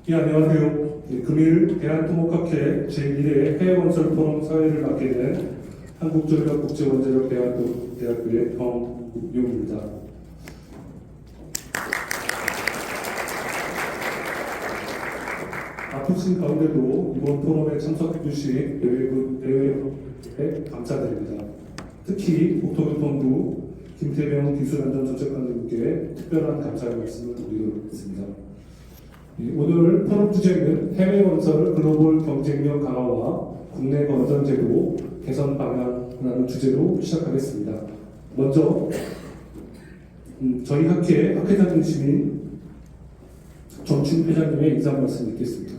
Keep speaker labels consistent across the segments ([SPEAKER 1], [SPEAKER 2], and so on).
[SPEAKER 1] 예, 안녕하세요. 금일 대한토목학회 제1회 해외건설 포럼 사회를 맡게 된 한국전력국제원자력대학교의 정국용입니다. 바쁘신 가운데도 이번 포럼에 참석해 주신 대회에 감사드립니다. 특히 국토교통부 김태병 기술안전정책관님께 특별한 감사의 말씀을 드리겠습니다. 오늘 포럼 주제는 해외건설 글로벌 경쟁력 강화와 국내 건설 제도 개선 방향이라는 주제로 시작하겠습니다. 먼저 저희 학회장이신 정춘 회장님의 인사 말씀 듣겠습니다.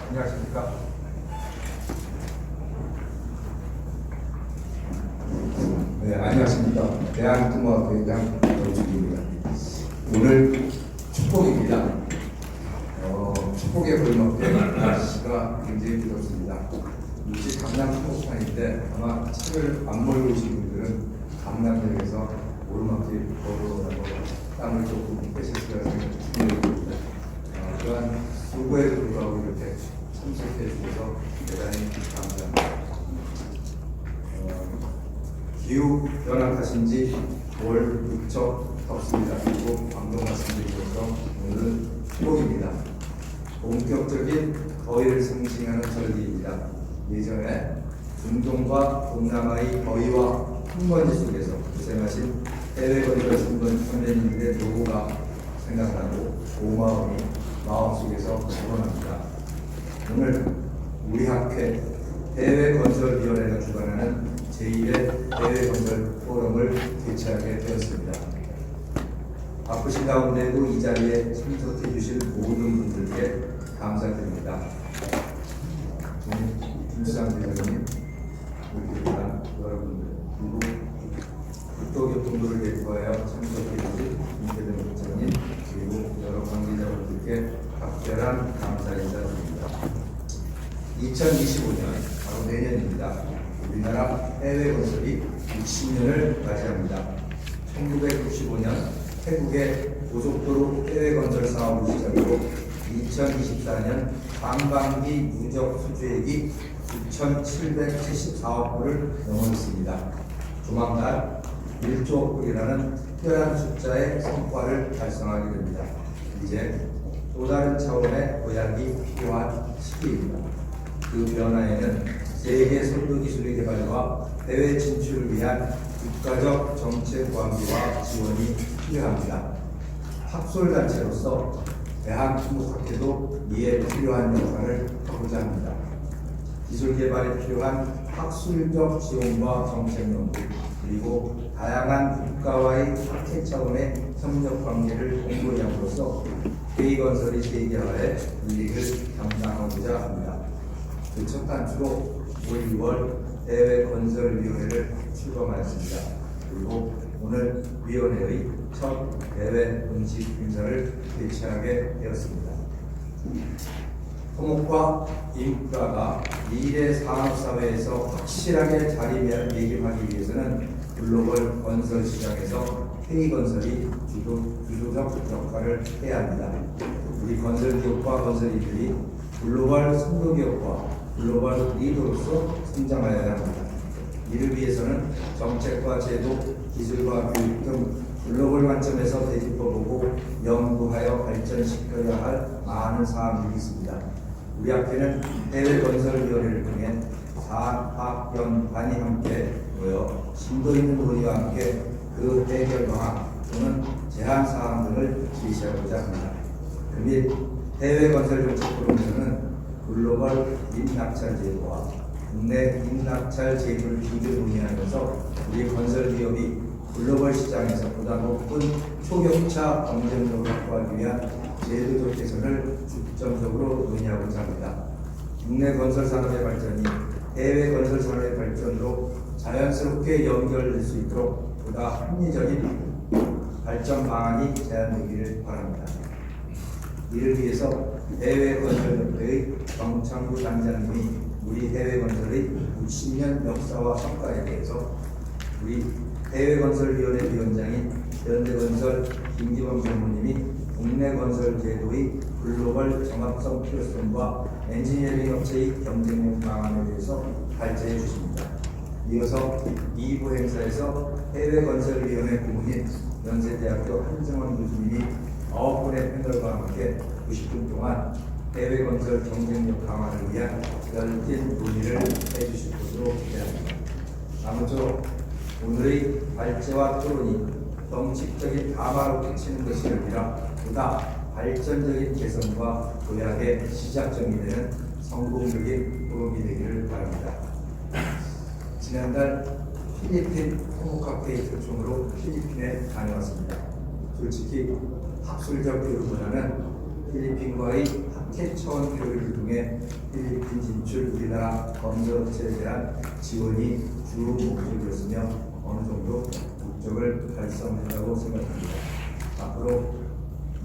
[SPEAKER 2] 안녕하십니까. 네, 안녕하십니까. 대한토목학회장 정준기입니다. 오늘 축복입니다. 축복에 걸맞게 날씨가 굉장히 뜨겁습니다. 이곳이 강남 토목판인데 아마 차를 안 몰고 오신 분들은 강남역에서 오르막길 걸어오라고 땀을 조금 빼셨을 거라 생각합니다. 또한 수고에도 불구하고 이렇게 참석해 주셔서 대단히 감사합니다. 기후 변화 탓인지 올 무척 덥습니다. 그리고 방금 말씀드리셔서 오늘은 축복입니다. 본격적인 더위를 상징하는 절기입니다. 예전에 중동과 동남아의 더위와 흙먼지 속에서 고생하신 해외건설 선배님들의 노고가 생각나고 고마움이 마음속에서 불어납니다. 오늘 우리 학회 해외건설위원회가 주관하는 제1회 해외건설 포럼을 개최하게 되었습니다. 바쁘신 가운데도 이 자리에 참석해 주실 모든 분들께 감사드립니다. 김수장 대장님, 우리 여러분들, 그리고 국토교통부를 대표하여 참석해 주신 김태병 부장님, 그리고 여러 관계자분들께 각별한 감사 인사드립니다. 2025년, 바로 내년입니다. 우리나라 해외 건설이 60년을 맞이합니다. 1965년 태국의 고속도로 해외 건설 사업을 시작으로 2024년 관광비 누적 수주액이 9,774억 불을 넘었습니다. 조만간 1조 불이라는 특별한 숫자의 성과를 달성하게 됩니다. 이제 또 다른 차원의 도약이 필요한 시기입니다. 그 변화에는 세계 선도 기술의 개발과 해외 진출을 위한 국가적 정책 관비와 지원이 필요합니다. 학술단체로서 대한토목학회도 이에 필요한 역할을 하고자 합니다. 기술 개발에 필요한 학술적 지원과 정책 연구, 그리고 다양한 국가와의 학회 차원의 협력 관계를 공고히 함으로써 K건설이 세계화의 이익을 담당하고자 합니다. 그 첫 단추로 올 2월 대외건설위원회를 출범하였습니다. 그리고 오늘 위원회의 첫 대외 공식 행사를 개최하게 되었습니다. 토목과 인프라가 미래 산업사회에서 확실하게 자리매김하기 위해서는 글로벌 건설 시장에서 K건설이 주도적 역할을 해야 합니다. 우리 건설기업과 건설인들이 글로벌 선도기업과 글로벌 리더로서 성장하여야 합니다. 이를 위해서는 정책과 제도, 기술과 교육 등 글로벌 관점에서 되짚어보고 연구하여 발전시켜야 할 많은 사항들이 있습니다. 우리 학회는 해외건설위원회를 통해 산학연관이 함께 모여 심도 있는 논의와 함께 그 해결 방안 또는 제한 사항 등을 제시하고자 합니다. 금일 해외건설정책 포럼에서는 글로벌 인낙찰 제도와 국내 인낙찰 제도를 비교 논의하면서 우리 건설기업이 글로벌 시장에서 보다 높은 초격차 경쟁력을 확보하기 위한 제도적 개선을 중점적으로 논의하고자 합니다. 국내 건설 산업의 발전이 해외 건설 산업의 발전으로 자연스럽게 연결될 수 있도록 보다 합리적인 발전 방안이 제안되기를 바랍니다. 이를 위해서 해외건설협회의 정창구 단장님이 우리 해외건설의 60년 역사와 성과에 대해서, 우리 해외건설위원회 위원장인 현대건설 김기범 전무님이 국내 건설 제도의 글로벌 정합성 필요성과 엔지니어링 업체의 경쟁력 방안에 대해서 발제해 주십니다. 이어서 2부 행사에서 해외건설위원회 고문인 연세대학교 한정원 교수님이 9분의 패널과 함께 90분 동안 해외건설 경쟁력 강화를 위한 열띤 논의를 해주실 것으로 기대합니다. 아무쪼록 오늘의 발제와 토론이 정책적인 담화로 그치는 것이 아니라 보다 발전적인 개선과 도약의 시작점이 되는 성공적인 토론이 되기를 바랍니다. 지난달 필리핀 토목학회의 초청으로 필리핀에 다녀왔습니다. 솔직히 학술적 교류보다는 필리핀과의 학회 차원 교류를 통해 필리핀 진출 우리나라 건설업체에 대한 지원이 주 목적이었으며 어느 정도 목적을 달성했다고 생각합니다. 앞으로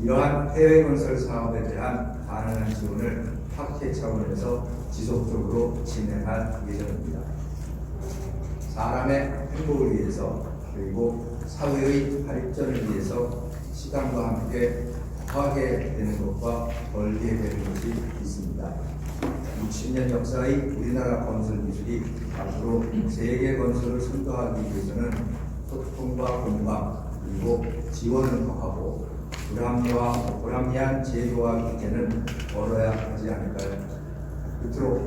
[SPEAKER 2] 이러한 해외 건설 사업에 대한 가능한 지원을 학회 차원에서 지속적으로 진행할 예정입니다. 사람의 행복을 위해서 그리고 사회의 발전을 위해서 시간과 함께 더하게 되는 것과 벌게 되는 것이 있습니다. 60년 역사의 우리나라 건설 기술이 앞으로 세계 건설을 선도하기 위해서는 소통과 공감 그리고 지원을 더하고 불합리한 제도와 규제는 걸어야 하지 않을까요? 끝으로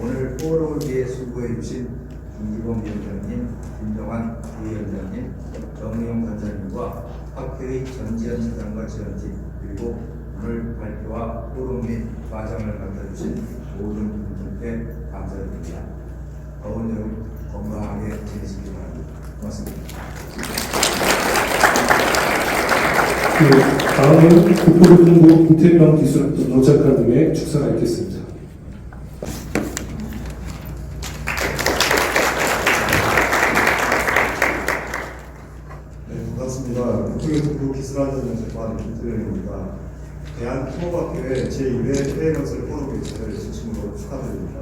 [SPEAKER 2] 오늘 포럼을 위해 수고해 주신 김기범 위원장님, 김정환 부위원장님, 정의용 단장님과 학회의 전지현 차장과 지원팀 그리고 오늘 발표와 포럼 및 과정을 맡아주신 모든 분들께 감사드립니다. 더운 여름 건강하게 지내시기 바랍니다. 고맙습니다.
[SPEAKER 1] 다음은 국토교통부 김태명 기술 노작가 등의 축사가 있겠습니다.
[SPEAKER 3] 반갑습니다. 국토교통부 기술안전을 제공하는 김태명입니다. 대한토목학회 제2회 해외건설 포럼 개최를 진심으로 축하드립니다.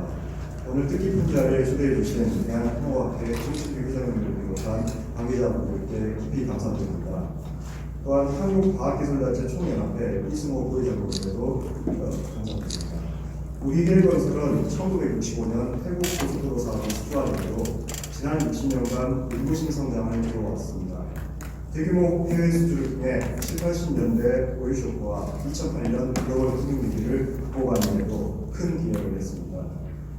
[SPEAKER 3] 오늘 뜻깊은 자리에 초대해 주신 대한토목학회 김치규 회장님을 비롯한 관계자분들께 깊이 감사드립니다. 또한 한국과학기술단체 총연합회 이승호 부회장님께도 감사드립니다. 우리 해외건설은 1965년 태국 고속도로 사업을 수주한 이후로 지난 60년간 눈부신 성장을 이루어왔습니다. 대규모 해외 수주를 통해 7, 80년대 오일쇼크와 2008년 글로벌 금융위기를 극복하는데도 큰 기여를 했습니다.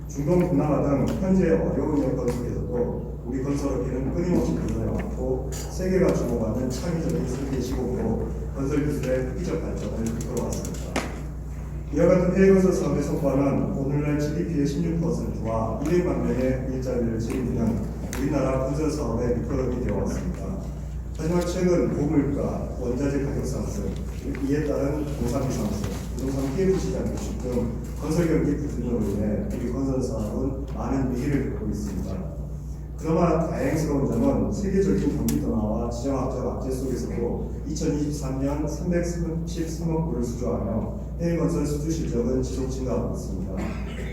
[SPEAKER 3] 중동, 동남아 등 현재 어려운 여건 속에서도 우리 건설업계는 끊임없이 도전해왔고 세계가 주목하는 창의적인 세계 시공으로 건설 기술의 획기적 발전을 이끌어왔습니다. 이와 같은 해외 건설 사업의 성과는 오늘날 GDP의 16%와 200만 명의 일자리를 책임지는 우리나라 건설 사업의 밑거름이 되어왔습니다. 하지만 최근 고물가, 원자재 가격 상승, 이에 따른 공사비 상승, 부동산 PF 시장 부식 등 건설 경기 부진으로 인해 우리 건설 사업은 많은 위기를 겪고 있습니다. 그러나 다행스러운 점은 세계적인 경기 둔화와 지정학적 악재 속에서도 2023년 313억 불을 수주하며 해외 건설 수주 실적은 지속 증가하고 있습니다.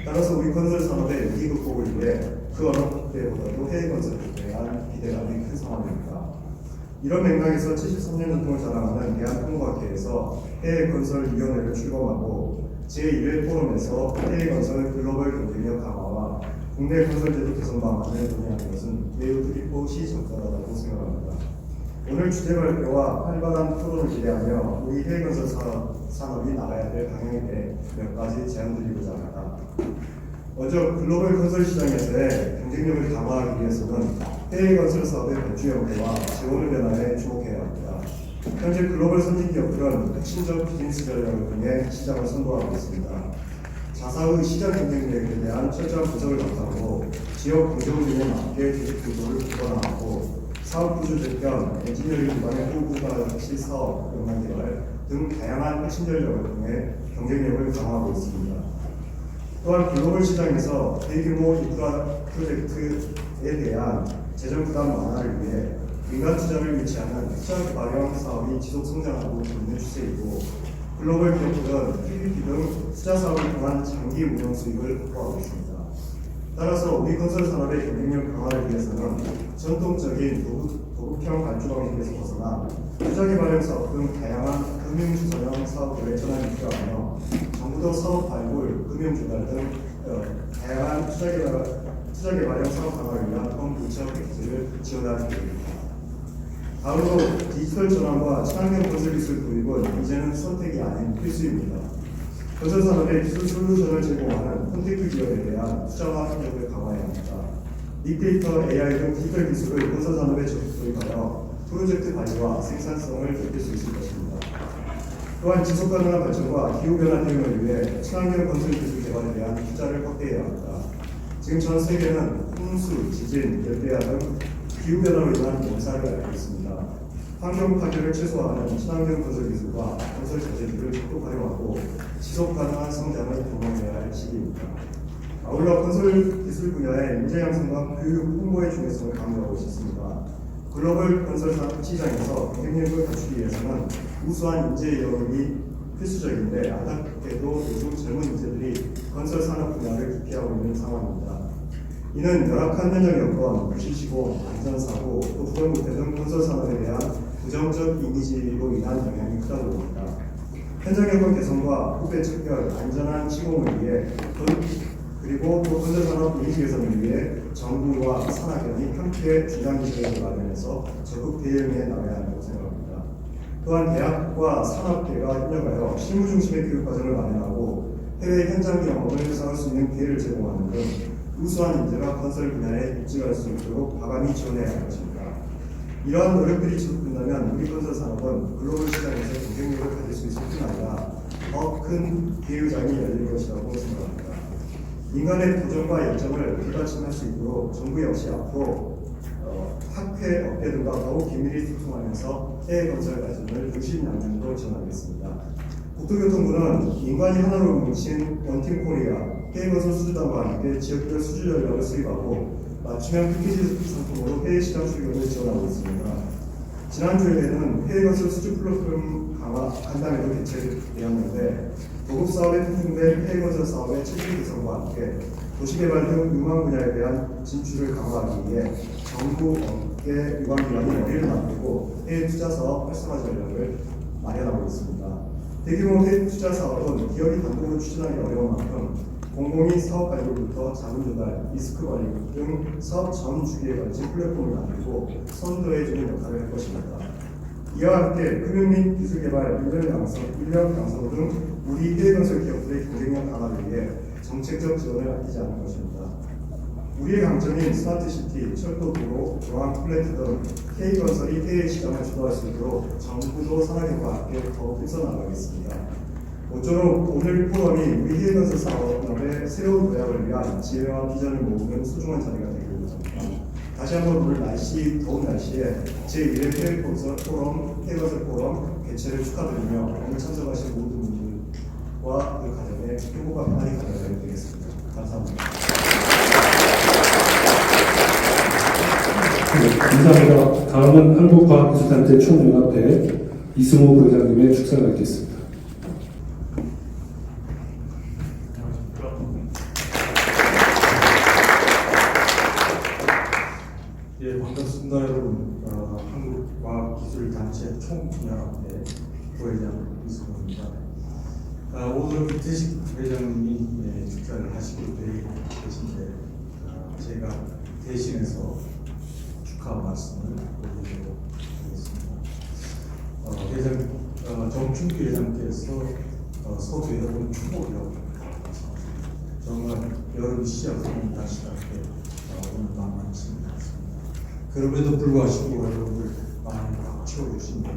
[SPEAKER 3] 따라서 우리 건설 산업의 위기 극복을 위해 그 어느 때보다도 해외 건설에 대한 기대감이 큰 상황입니다. 이런 맥락에서 73년 전통을 자랑하는 대한토목학회에서 해외건설위원회를 출범하고 제1회 포럼에서 해외건설 글로벌 경쟁력 강화와 국내 건설제도 개선 방안을 논의하는 것은 매우 뜻깊고 시적절하다고 생각합니다. 오늘 주제 발표와 활발한 토론을 기대하며 우리 해외건설 산업이 나가야 될 방향에 대해 몇 가지 제안드리고자 합니다. 먼저 글로벌 건설 시장에서의 경쟁력을 강화하기 위해서는 해외 건설 사업의 발주 형태와 재원을 변화에 주목해야 합니다. 현재 글로벌 선진 기업들은 핵심적 비즈니스 전략을 통해 시장을 선도하고 있습니다. 자사의 시장 경쟁력에 대한 철저한 분석을 바탕으로 지역 공정률에 맞게 조직 구조를 구현하고 사업 구조 재편, 엔지니어링 기반의 호구가 핵심 사업, 연관 개발 등 다양한 핵심 전략을 통해 경쟁력을 강화하고 있습니다. 또한 글로벌 시장에서 대규모 인프라 프로젝트에 대한 재정 부담 완화를 위해 민간 투자를 유치하는 투자 개발형 사업이 지속 성장하고 있는 추세이고 글로벌 기업들은 PPP 등 투자 사업을 통한 장기 운영 수익을 확보하고 있습니다. 따라서 우리 건설 산업의 경쟁력 강화를 위해서는 전통적인 도급형 발주 방식에서 벗어나 투자 개발형 사업 등 다양한 금융 주선형 사업들의 전환이 필요하며 정부도 사업 발굴, 금융 조달 등 다양한 투자 개발형 사업 강화를 위한 공구체적 패키지를 지원하는 계획입니다. 다음으로 디지털 전환과 친환경 건설 기술 도입은 이제는 선택이 아닌 필수입니다. 건설 산업의 기술 솔루션을 제공하는 콘택트 기업에 대한 투자와 협력을 강화해야 합니다. 빅데이터, AI 등 디지털 기술을 건설 산업에 적극 도입하여 프로젝트 관리와 생산성을 높일 수 있을 것입니다. 또한 지속 가능한 발전과 기후 변화 대응을 위해 친환경 건설 기술 개발에 대한 투자를 확대해야 합니다. 지금 전 세계는 홍수, 지진, 열대야 등 기후 변화로 인한 원사를 앓고 있습니다. 환경 파괴를 최소화하는 친환경 건설 기술과 건설 자재들을 적극 활용하고 지속 가능한 성장을 도모해야 할 시기입니다. 아울러 건설 기술 분야의 인재 양성과 교육 홍보의 중요성을 강조하고 싶습니다. 글로벌 건설 산업 시장에서 경쟁력을 갖추기 위해서는 우수한 인재 영역이 필수적인데 안타깝게도 요즘 젊은 인재들이 건설 산업 분야를 기피하고 있는 상황입니다. 이는 열악한 현장 여건, 무시시고 안전사고, 또 부정부패 등 건설 산업에 대한 부정적 이미지로 인한 영향이 크다고 봅니다. 현장 여건 개선과 후배 척결, 안전한 시공을 위해 그리고 또 건설 산업 이미지 개선을 위해 정부와 산학연이 함께 중장기 계획을 마련해서 적극 대응해 나가야 한다고 생각합니다. 또한 대학과 산업계가 협력하여 실무 중심의 교육 과정을 마련하고 해외 현장 경험을 쌓을 수 있는 기회를 제공하는 등 우수한 인재가 건설 분야에 입직할 수 있도록 과감히 지원해야 할 것입니다. 이러한 노력들이 지속된다면 우리 건설 산업은 글로벌 시장에서 경쟁력을 가질 수 있을 뿐 아니라 더 큰 기회장이 열릴 것이라고 생각합니다. 인간의 도전과 열정을 뒷받침할 수 있도록 정부 역시 앞으로 학회 업계들과 더욱 긴밀히 소통하면서 해외 건설 발전을 유심 양면으로 지원하겠습니다. 국토교통부는 인간이 하나로 뭉친 원팀 코리아 해외 건설 수주단과 함께 지역별 수주 전략을 수립하고 맞춤형 패키지 상품으로 해외 시장 출격을 지원하고 있습니다. 지난주에는 해외 건설 수주 플랫폼 강화 간담회도 개최되었는데 도급 사업에 특징된 해외 건설 사업의 체질 개선과 함께 도시개발 등 유망 분야에 대한 진출을 강화하기 위해 정부, 업계, 유관기관이 머리를 맞대고 해외 투자 사업 활성화 전략을 마련하고 있습니다. 대규모 해외 투자 사업은 기업이 단독으로 추진하기 어려운 만큼 공공이 사업 발굴부터 자금 조달, 리스크 관리 등 사업 전 주기에 걸친 플랫폼을 만들고 선도해주는 역할을 할 것입니다. 이와 함께 금융 및 기술 개발, 인력 양성 등 우리 해외 건설 기업들의 경쟁력 강화를 위해 정책적 지원을 아끼지 않을 것입니다. 우리의 강점인 스마트시티, 철도, 도로, 중앙 플랜트 등 K건설이 해외 시장을 주도할 수 있도록 정부도 산학연과 함께 더욱 힘써 나가겠습니다. 모쪼록 오늘 포럼이 우리 해외 건설 산업의 새로운 도약을 위한 지혜와 비전을 모으는 소중한 자리가 되기를 바랍니다. 다시 한번 오늘 더운 날씨에 제1회 해외 건설 포럼, 해외 건설 포럼 개최를 축하드리며 오늘 참석하신 모든 분들과 그 가정에 행복과 평안이 가득하게 되겠습니다. 감사합니다.
[SPEAKER 1] 네, 감사합니다. 다음은 한국과학기술단체 총연합회 이승호 부회장님의 축사를 갖겠습니다.
[SPEAKER 4] 예, 반갑습니다, 여러분. 한국과학기술단체 총연합회 부회장 이승호입니다. 오늘 이태식 회장님이 축사를 하시고 계신데 제가 대신해서 축하 말씀을 드리도록 하겠습니다. 회장, 정춘기 회장께서 서두 여러분 축복이라고 정말 여름 시작부터 시작해 오늘 만만치 않습니다. 그럼에도 불구하고 여러분들 많이 채워주신 분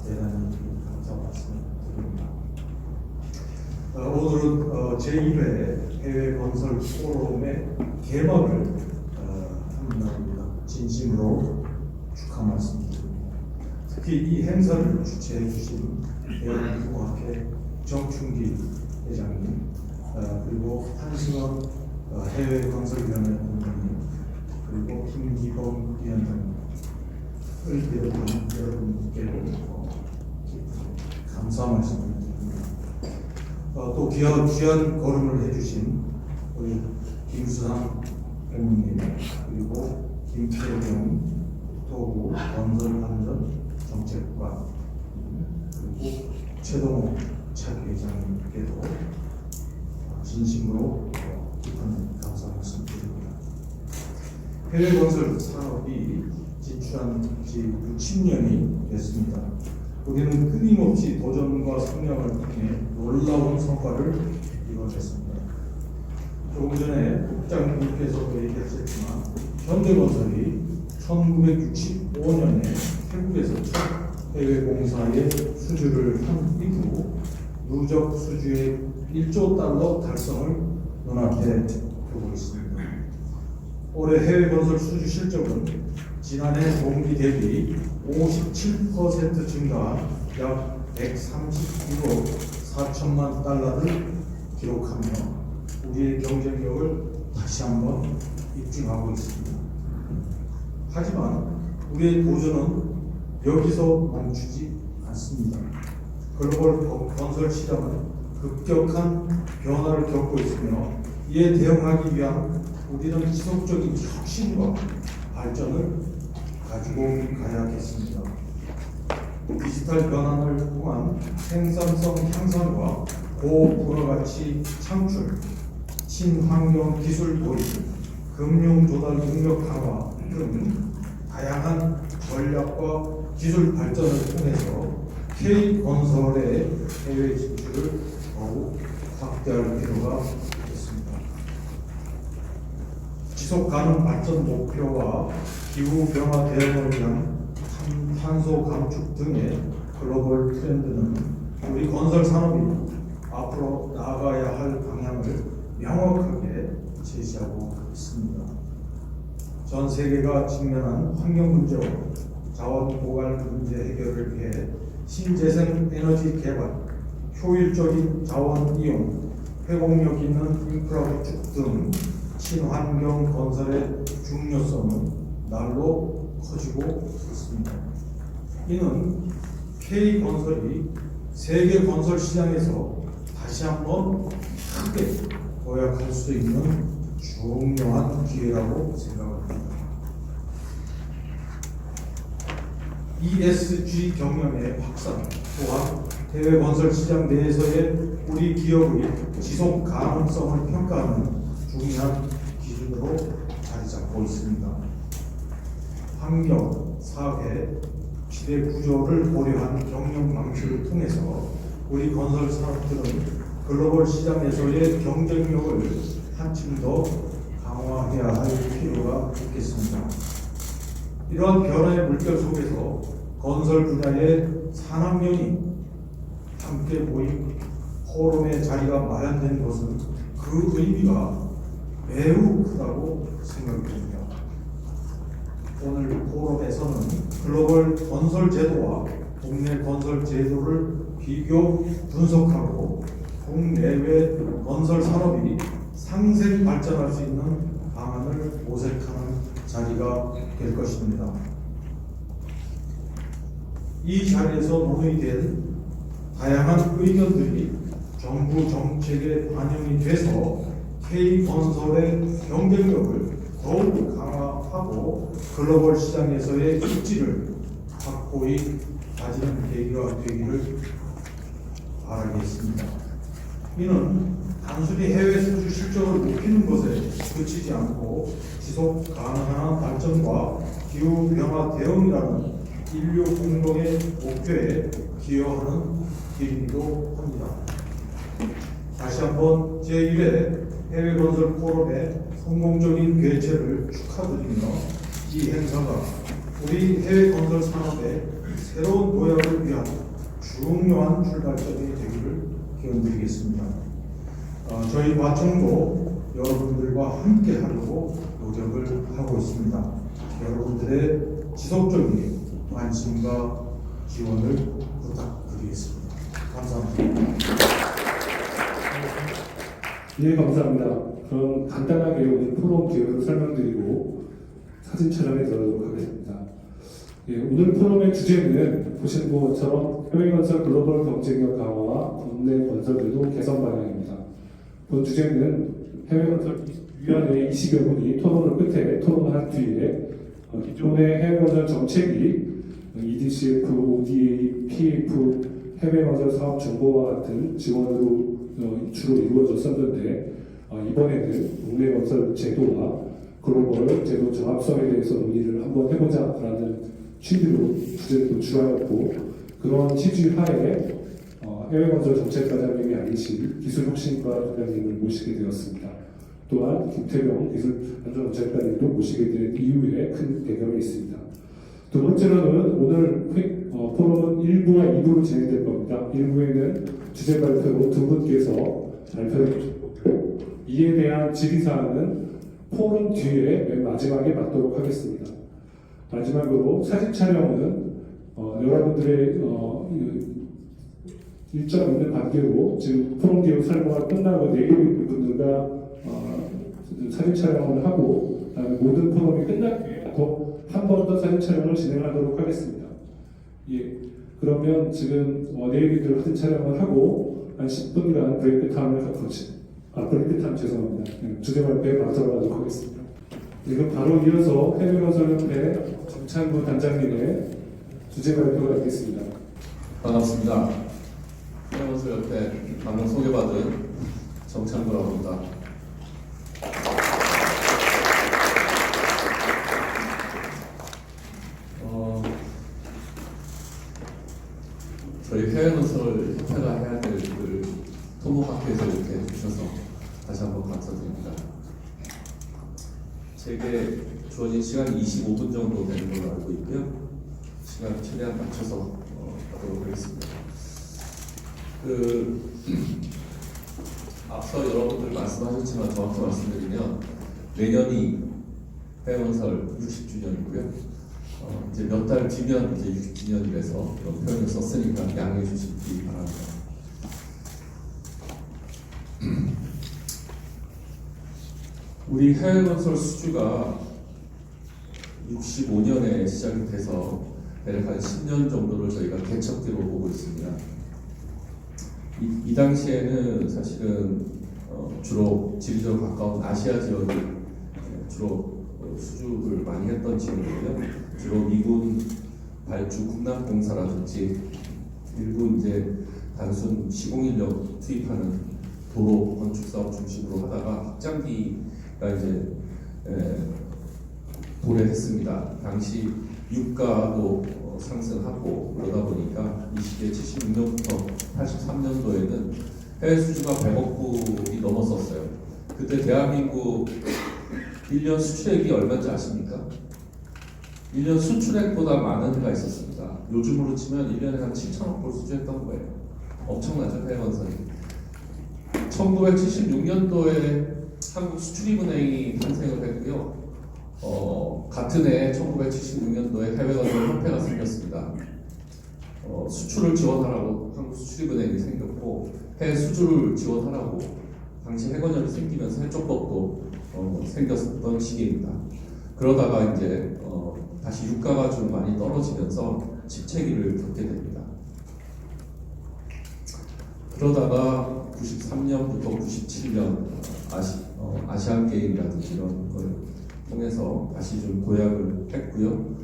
[SPEAKER 4] 대단히 감사 말씀을 드립니다. 오늘은 제1회 해외 건설 포럼의 개막을 하는 날입니다. 진심으로 축하 말씀드립니다. 특히 이 행사를 주최해 주신 대한민국학회 정춘기 회장님, 그리고 한승원 해외 건설위원회 본부님, 그리고 김기범 위원장님을 비롯한 여러분께도 감사 말씀을 또 귀한 걸음을 해주신 우리 김수상 의원님, 그리고 김태경 도구 건설안전 정책관, 그리고 최동호 차회장님께도 진심으로 깊은 감사 말씀드립니다. 해외 건설 산업이 진출한 지 60년이 됐습니다. 우리는 끊임없이 도전과 성장을 통해 놀라운 성과를 이뤄냈습니다. 조금 전에 국장님께서도 얘기하셨지만 현대건설이 1965년에 태국에서 첫 해외 공사에 수주를 한 이후 누적 수주의 1조 달러 달성을 눈앞에 두고 있습니다. 올해 해외 건설 수주 실적은 지난해 동기 대비 57% 증가한 약 139억 4천만 달러를 기록하며 우리의 경쟁력을 다시 한번 입증하고 있습니다. 하지만 우리의 도전은 여기서 멈추지 않습니다. 글로벌 건설 시장은 급격한 변화를 겪고 있으며 이에 대응하기 위한 우리는 지속적인 혁신과 발전을 가지고 가야겠습니다. 디지털 변환을 통한 생산성 향상과 고부가가치 창출, 친환경 기술 도입, 금융 조달 능력 강화 등 다양한 전략과 기술 발전을 통해서 K건설의 해외 진출을 더욱 확대할 필요가 있습니다. 지속 가능 발전 목표와 기후 변화 대응을 위한 탄소 감축 등의 글로벌 트렌드는 우리 건설 산업이 앞으로 나아가야 할 방향을 명확하게 제시하고 있습니다. 전 세계가 직면한 환경 문제와 자원 고갈 문제 해결을 위해 신재생 에너지 개발, 효율적인 자원 이용, 회복력 있는 인프라 구축 등 친환경 건설의 중요성은 날로 커지고 있습니다. 이는 K건설이 세계 건설 시장에서 다시 한번 크게 도약할 수 있는 중요한 기회라고 생각합니다. ESG 경영의 확산 또한 해외 건설 시장 내에서의 우리 기업의 지속 가능성을 평가하는 중요한 기준으로 자리 잡고 있습니다. 환경, 사회, 시대 구조를 고려한 경영 방식을 통해서 우리 건설 산업들은 글로벌 시장에서의 경쟁력을 한층 더 강화해야 할 필요가 있겠습니다. 이러한 변화의 물결 속에서 건설 분야의 산업연이 함께 모인 포럼의 자리가 마련된 것은 그 의미가 매우 크다고 생각이 됩니다. 오늘 포럼에서는 글로벌 건설 제도와 국내 건설 제도를 비교 분석하고 국내외 건설 산업이 상생 발전할 수 있는 방안을 모색하는 자리가 될 것입니다. 이 자리에서 논의된 다양한 의견들이 정부 정책에 반영이 돼서 K건설의 경쟁력을 더욱 강화하고 글로벌 시장에서의 입지를 확고히 가지는 계기가 되기를 바라겠습니다. 이는 단순히 해외 수주 실적을 높이는 것에 그치지 않고 지속 가능한 발전과 기후 변화 대응이라는 인류 공동의 목표에 기여하는 길이기도 합니다. 다시 한번 제1회 해외 건설 포럼의 성공적인 개최를 축하드리며 이 행사가 우리 해외 건설 산업의 새로운 도약을 위한 중요한 출발점이 되기를 기원드리겠습니다. 저희 과청도 여러분들과 함께 하려고 노력을 하고 있습니다. 여러분들의 지속적인 관심과 지원을 부탁드리겠습니다. 감사합니다.
[SPEAKER 1] 예, 감사합니다. 그럼 간단하게 오늘 포럼 계획을 설명드리고 사진 촬영에 들어가도록 하겠습니다. 예, 오늘 포럼의 주제는 보시는 것처럼 해외건설 글로벌 경쟁력 강화와 국내 건설제도 개선 방향입니다. 본 주제는 해외건설위원회 20여 분이 토론을 끝에 토론한 뒤에 기존의 해외건설 정책이 EDCF, ODA, PF, 해외건설 사업 정보와 같은 지원으로 주로 이루어졌었는데 이번에는 국내 건설 제도와 글로벌 제도 정합성에 대해서 논의를 한번 해보자라는 취지로 주제를 도출하였고, 그런 취지 하에 해외건설 정책과장님이 아니신 기술혁신과 과장님을 모시게 되었습니다. 또한 김태경 기술안전정책과장님도 모시게 된 이유에 큰 배경이 있습니다. 두 번째로는 오늘 포럼은 1부와 2부로 진행될 겁니다. 1부에는 주제 발표로 두 분께서 발표를 해주셨고, 이에 대한 질의사항은 포럼 뒤에 맨 마지막에 받도록 하겠습니다. 마지막으로 사진 촬영은 여러분들의 일정 있는 관계로 지금 포럼 기획 설명가 끝나고 내일 분들과 사진 촬영을 하고 모든 포럼이 끝날 뒤에 한 번 더 사진 촬영을 진행하도록 하겠습니다. 예, 그러면 지금 내일들 사진 촬영을 하고 한 10분간 브레이크 타임을 갖고지. 브레이크 타임 죄송합니다. 주제 발표에 받도록 하겠습니다. 지금 바로 이어서 해외건설협회 정창구 단장님의 주제 발표가 있겠습니다.
[SPEAKER 5] 반갑습니다. 해외건설협회 방금 소개받은 정창구라고 합니다. 저희 해외건설협회가 해야 될 일을 토목학회에서 이렇게 해주셔서 다시 한번 감사드립니다. 제게 주어진 시간이 25분 정도 되는 걸로 알고 있고요. 시간 최대한 맞춰서 하도록 하겠습니다. 앞서 여러분들 말씀하셨지만 정확히 말씀드리면 내년이 해외건설 60주년이고요. 이제 몇 달 뒤면 이제 60주년이라서 그런 표현을 썼으니까 양해해 주시기 바랍니다. 우리 해외건설 수주가 65년에 시작이 돼서 대략 한 10년 정도를 저희가 개척기로 보고 있습니다. 이 당시에는 사실은 주로 지리적으로 가까운 아시아 지역이 주로 수주를 많이 했던 지역이고요. 주로 미군 발주 군납공사라든지 일부 이제 단순 시공인력 투입하는 도로 건축 사업 중심으로 하다가 확장기가 이제 도래했습니다. 당시 유가도 상승하고 그러다 보니까 이 시기에 76년부터 83년도에는 해외 수주가 100억 불이 넘었었어요. 그때 대한민국 1년 수출액이 얼마인지 아십니까? 1년 수출액보다 많은 해가 있었습니다. 요즘으로 치면 1년에 한 7천억 불 수주했던 거예요. 엄청나죠, 해외건설이. 1976년도에 한국수출입은행이 탄생을 했고요. 같은 해 1976년도에 해외건설 협회가 생겼습니다. 수출을 지원하라고 한국수출입은행이 생겼고 해외 수주를 지원하라고 당시 해건협이 생기면서 해적법도 생겼던 시기입니다. 그러다가 이제 다시 유가가 좀 많이 떨어지면서 침체기를 겪게 됩니다. 그러다가 93년부터 97년 아시안 게임이라든지 이런 걸 통해서 다시 좀 도약을 했고요.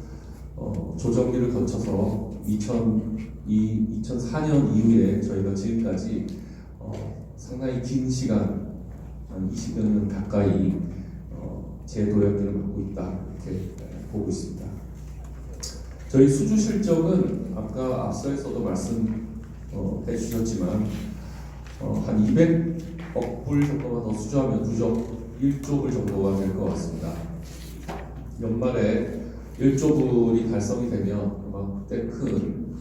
[SPEAKER 5] 조정기를 거쳐서 2004년 이후에 저희가 지금까지 상당히 긴 시간, 한 20여 년 가까이 재도약기를 갖고 있다 이렇게 보고 있습니다. 저희 수주 실적은 아까 앞서에서도 말씀해 주셨지만 한 200억 불 정도만 더 수주하면 누적 1조 불 정도가 될 것 같습니다. 연말에 1조 불이 달성이 되면 아마 그때 큰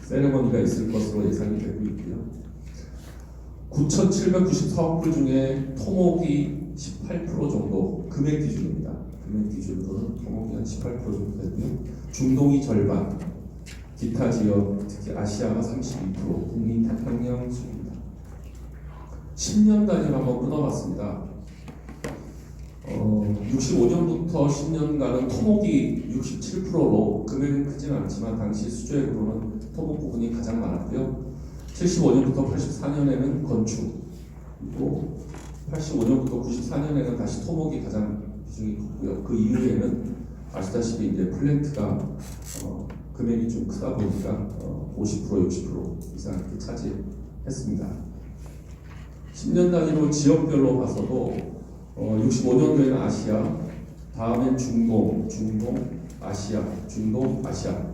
[SPEAKER 5] 세레머니가 있을 것으로 예상이 되고 있고요. 9,794억 불 중에 토목이 18% 정도, 금액 기준입니다. 금액 기준으로는 토목이 한 18% 정도 되고요. 중동이 절반, 기타 지역, 특히 아시아가 32%, 북미 태평양 수입니다. 10년 단위로 한번 끊어봤습니다. 65년부터 10년간은 토목이 67%로 금액은 크지는 않지만 당시 수주액으로는 토목 부분이 가장 많았고요. 75년부터 84년에는 건축, 그리고 85년부터 94년에는 다시 토목이 가장 비중이 컸고요. 그 이후에는 아시다시피 이제 플랜트가 금액이 좀 크다 보니까 50% 60% 이상 이렇게 차지했습니다. 10년 단위로 지역별로 봐서도 65년도에는 아시아, 다음엔 중동, 아시아, 중동, 아시아.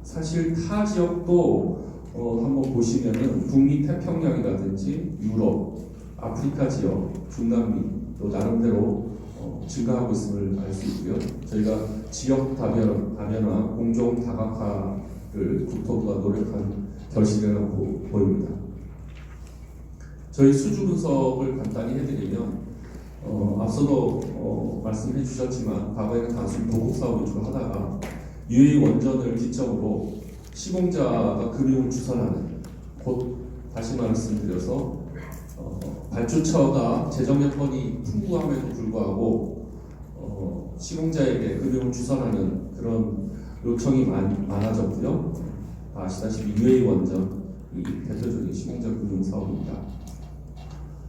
[SPEAKER 5] 사실 타 지역도 한번 보시면은 북미 태평양이라든지 유럽, 아프리카 지역, 중남미 또 나름대로 증가하고 있음을 알 수 있고요. 저희가 지역 다변화, 공정 다각화를 국토부가 노력한 결실이라고 보입니다. 저희 수주 분석을 간단히 해드리면 앞서도 말씀해 주셨지만 과거에는 단순 도급 사업 위주로 하다가 UA 원전을 기점으로 시공자가 금융을 주선하는, 곧 다시 말씀드려서 발주처가 재정 여건이 풍부함에도 불구하고 시공자에게 금융을 주선하는 그런 요청이 많아졌고요. 아시다시피 UA 원전이 대표적인 시공자 금융 사업입니다.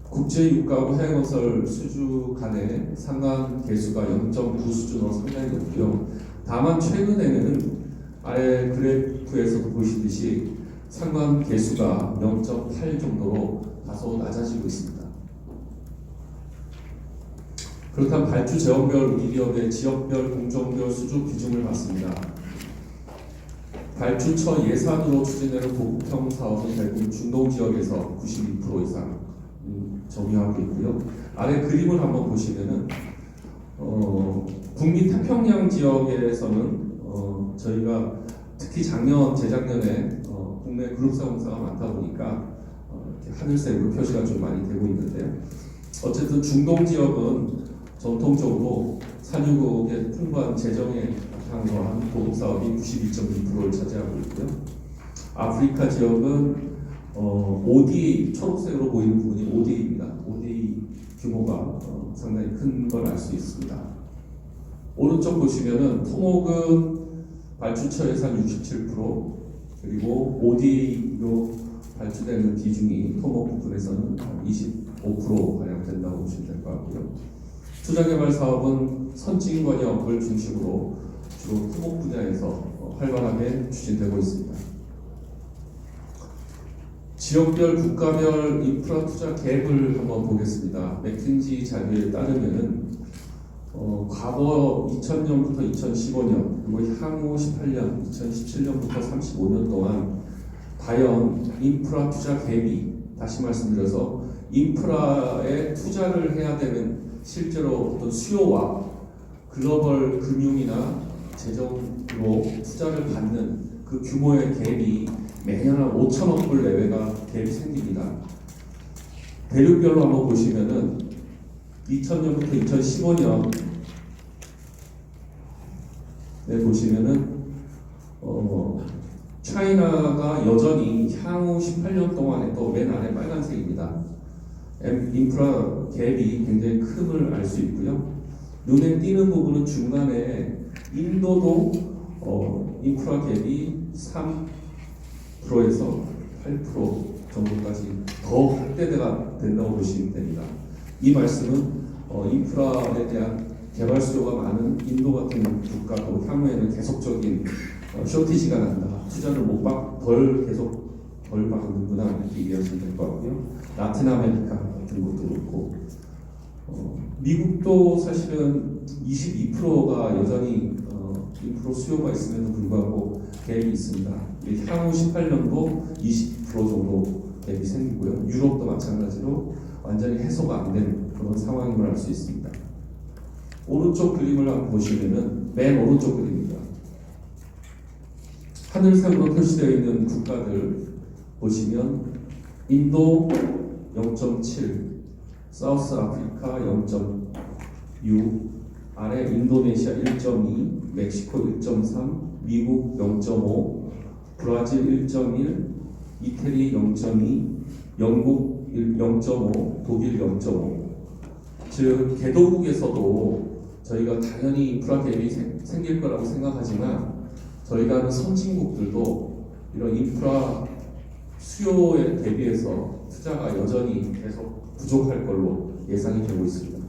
[SPEAKER 5] 국제유가하고 해외건설 수주 간의 상관 개수가 0.9 수준으로 상당히 높고요. 다만 최근에는 아래 그래프에서도 보시듯이 상관 개수가 0.8 정도로 다소 낮아지고 있습니다. 그렇다면 발주 재원별 우리 기업의 지역별 공정별 수주 비중을 봤습니다. 발주처 예산으로 추진되는 고급형 사업은 대부분 중동 지역에서 92% 이상 점유하고 있고요. 아래 그림을 한번 보시면은 북미 태평양 지역에서는 저희가 특히 재작년에 국내 그룹사 공사가 많다 보니까 이렇게 하늘색으로 표시가 좀 많이 되고 있는데요. 어쨌든 중동 지역은 전통적으로 산유국의 풍부한 재정에 바탕으로 한 고급 사업이 92.2%를 차지하고 있고요. 아프리카 지역은 ODA, 초록색으로 보이는 부분이 ODA입니다. ODA 규모가 상당히 큰 걸 알 수 있습니다. 오른쪽 보시면은 토목은 발주처 예산 67%, 그리고 ODA로 발주되는 비중이 토목 부분에서는 25%가량 된다고 보시면 될 것 같고요. 투자개발 사업은 선진 권역을 중심으로 주로 토목 분야에서 활발하게 추진되고 있습니다. 지역별 국가별 인프라 투자 갭을 한번 보겠습니다. 맥킨지 자료에 따르면은 과거 2000년부터 2015년 그리고 향후 18년, 2017년부터 35년 동안 과연 인프라 투자 갭이, 다시 말씀드려서 인프라에 투자를 해야 되는 실제로 어떤 수요와 글로벌 금융이나 재정으로 투자를 받는 그 규모의 갭이 매년 한 5천억 불 내외가 갭이 생깁니다. 대륙별로 한번 보시면은 2000년부터 2015년 보시면은 차이나가 여전히 향후 18년 동안에 또 맨 아래 빨간색입니다. 인프라 갭이 굉장히 큼을 알 수 있고요. 눈에 띄는 부분은 중간에 인도도 인프라 갭이 3%에서 8% 정도까지 더 확대가 된다고 보시면 됩니다. 이 말씀은 인프라에 대한 개발 수요가 많은 인도 같은 국가도 향후에는 계속적인 쇼티지가 난다. 투자를 계속 덜 받는구나 이렇게 이해하시면 될 것 같고요. 라틴 아메리카 같은 것도 그렇고 미국도 사실은 22%가 여전히 인프라 수요가 있음에도 불구하고 갭이 있습니다. 향후 18년도 20% 정도 갭이 생기고요. 유럽도 마찬가지로 완전히 해소가 안 된 그런 상황임을 알 수 있습니다. 오른쪽 그림을 한번 보시면은 맨 오른쪽 그림입니다. 하늘색으로 표시되어 있는 국가들 보시면 인도 0.7, 사우스 아프리카 0.6, 아래 인도네시아 1.2, 멕시코 1.3, 미국 0.5, 브라질 1.1, 이태리 0.2, 영국 0.5, 독일 0.5. 즉 개도국에서도 저희가 당연히 인프라 갭이 생길 거라고 생각하지만 저희가 하는 선진국들도 이런 인프라 수요에 대비해서 투자가 여전히 계속 부족할 걸로 예상이 되고 있습니다.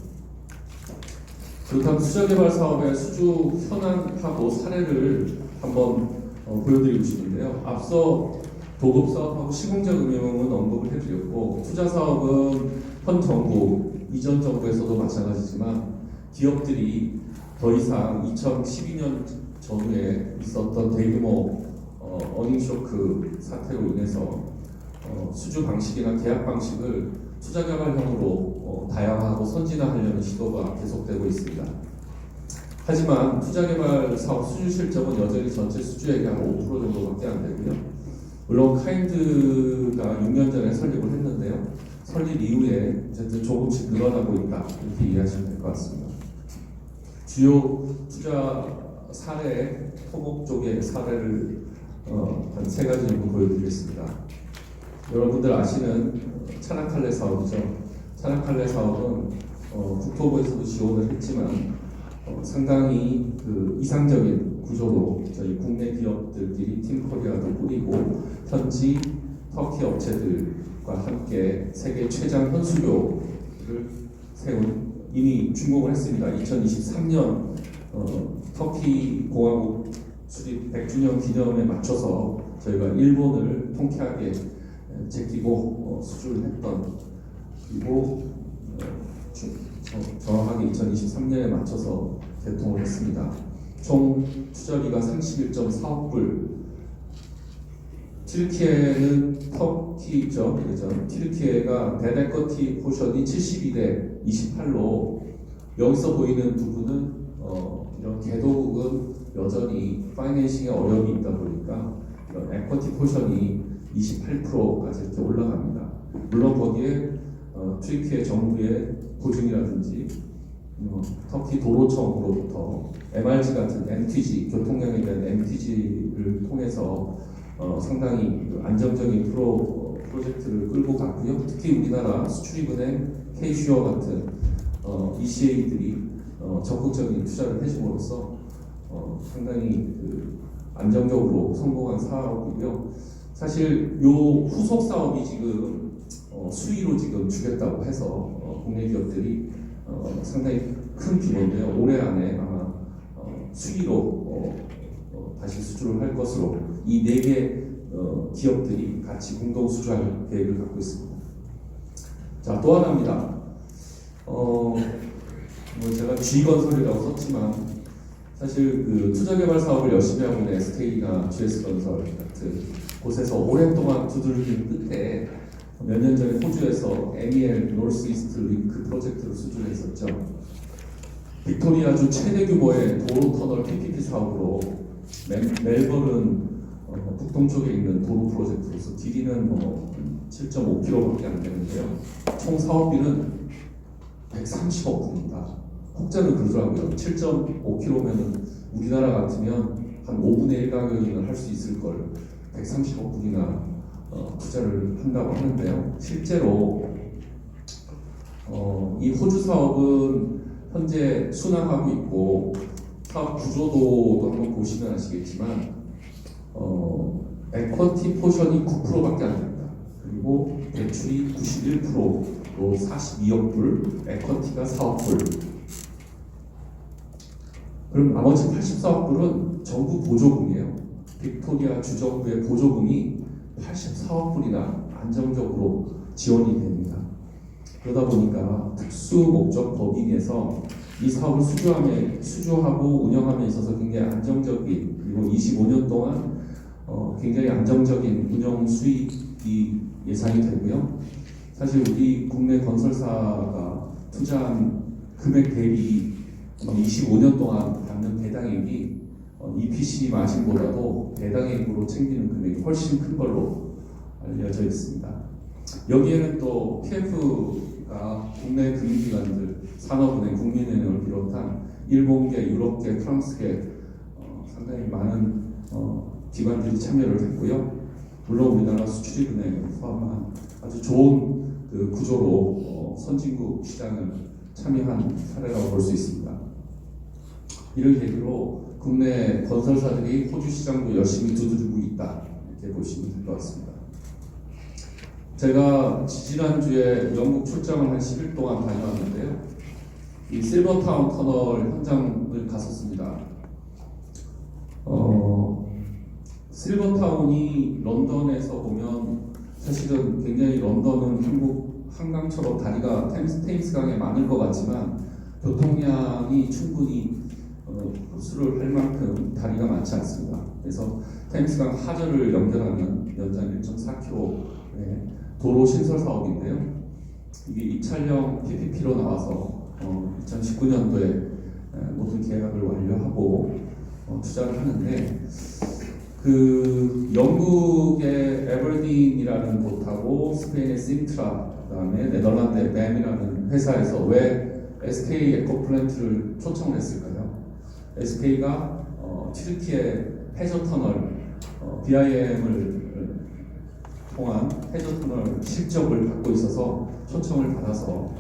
[SPEAKER 5] 그렇다면 투자개발 사업의 수주 현황하고 사례를 한번 보여드리고 싶은데요. 앞서 도급 사업하고 시공자 금융은 언급을 해드렸고 투자 사업은 현 정부, 이전 정부에서도 마찬가지지만 기업들이 더 이상 2012년 전후에 있었던 대규모 어닝쇼크 사태로 인해서 수주 방식이나 계약 방식을 투자개발형으로 다양하고 선진화하려는 시도가 계속되고 있습니다. 하지만 투자개발 사업 수주 실적은 여전히 전체 수주액의 한 5% 정도밖에 안 되고요. 물론 카인드가 6년 전에 설립을 했는데요. 설립 이후에 어쨌든 조금씩 늘어나고 있다 이렇게 이해하시면 될 것 같습니다. 주요 투자 사례, 토목 쪽의 사례를 한 3가지 정도 보여드리겠습니다. 여러분들 아시는 차나칼레 사업이죠. 차나칼레 사업은 국토부에서도 지원을 했지만 상당히 그 이상적인 구조로 저희 국내 기업들끼리 팀코리아도 꾸리고 현지 터키 업체들과 함께 세계 최장 현수교를 세운 이미 준공을 했습니다. 2023년 터키 공화국 수립 100주년 기념에 맞춰서 저희가 일본을 통쾌하게 제끼고 수주를 했던 그리고 정확하게 2023년에 맞춰서 개통을 했습니다. 총 투자비가 31.4억 불. 튀르키예는 터키죠. 그죠? 튀르키예가 데데커티 포션이 72대 28로 여기서 보이는 부분은 이런 개도국은 여전히 파이낸싱에 어려움이 있다 보니까 이런 에쿼티 포션이 28%까지 이렇게 올라갑니다. 물론 거기에 튀르키예 정부의 보증이라든지 터키 도로청으로부터 MRG 같은 MTG 교통량에 대한 MTG를 통해서 상당히 안정적인 프로젝트를 끌고 갔고요. 특히 우리나라 수출입은행 K슈어 같은 ECA들이 적극적인 투자를 해줌으로써 상당히 안정적으로 성공한 사업이고요. 사실 요 후속 사업이 지금 수위로 지금 주겠다고 해서 국내 기업들이 상당히 큰 규모인데요. 올해 안에 아마 수위로 다시 수주를 할 것으로 이 4개 기업들이 같이 공동 수주할 계획을 갖고 있습니다. 자, 또 하나입니다. 제가 G건설이라고 썼지만 사실 그 투자개발 사업을 열심히 하고 있는 SK나 GS건설 같은 곳에서 오랫동안 두들긴 끝에 몇 년 전에 호주에서 MEL 노스 이스트 링크 프로젝트를 수주를 했었죠. 빅토리아주 최대 규모의 도로 터널 PPP 사업으로 멜버른 북동쪽에 있는 도로 프로젝트로서 길이는 7.5km밖에 안 되는데요. 총 사업비는 130억 불입니다. 혹자는 그러더라고요. 7.5km면은 우리나라 같으면 한 5분의 1 가격이면 할 수 있을 걸 130억 불이나 투자를 한다고 하는데요. 실제로 이 호주 사업은 현재 순항하고 있고 사업 구조도도 한번 보시면 아시겠지만 에쿼티 포션이 9%밖에 안 됩니다. 그리고 대출이 91%로 42억 불, 에쿼티가 4억 불. 그럼 나머지 84억 불은 정부 보조금이에요. 빅토리아 주정부의 보조금이 84억 불이나 안정적으로 지원이 됩니다. 그러다 보니까 특수 목적 법인에서 이 사업을 수주하고 운영함에 있어서 굉장히 안정적인 그리고 25년 동안 굉장히 안정적인 운영 수익이 예상이 되고요. 사실 우리 국내 건설사가 투자한 금액 대비 25년 동안 받는 배당액이 EPC 마진보다도 배당액으로 챙기는 금액이 훨씬 큰 걸로 알려져 있습니다. 여기에는 또 PF가 국내 금융기관들, 산업은행, 국민은행을 비롯한 일본계, 유럽계, 프랑스계 상당히 많은 기관들이 참여를 했고요. 물론 우리나라 수출입은행을 포함한 아주 좋은 그 구조로 선진국 시장을 참여한 사례라고 볼 수 있습니다. 이를 계기로 국내 건설사들이 호주 시장도 열심히 두드리고 있다 이렇게 보시면 될 것 같습니다. 제가 지지난주에 영국 출장을 한 10일 동안 다녀왔는데요. 이 실버타운 터널 현장을 갔었습니다. 실버타운이 런던에서 보면 사실은 굉장히 런던은 한국 한강처럼 다리가 테임스강에 많을 것 같지만 교통량이 충분히 흡수를 할 만큼 다리가 많지 않습니다. 그래서 테임스강 하절을 연결하는 연장 1.4km의 도로 신설 사업인데요. 이게 입찰형 PPP로 나와서 2019년도에 모든 계약을 완료하고 투자를 하는데 그 영국의 에버딘이라는 곳하고 스페인의 신트라 그다음에 네덜란드의 뱀이라는 회사에서 왜 SK 에코플랜트를 초청을 했을까요? SK가 튀르키예 해저터널 BIM을 통한 해저터널 실적을 받고 있어서 초청을 받아서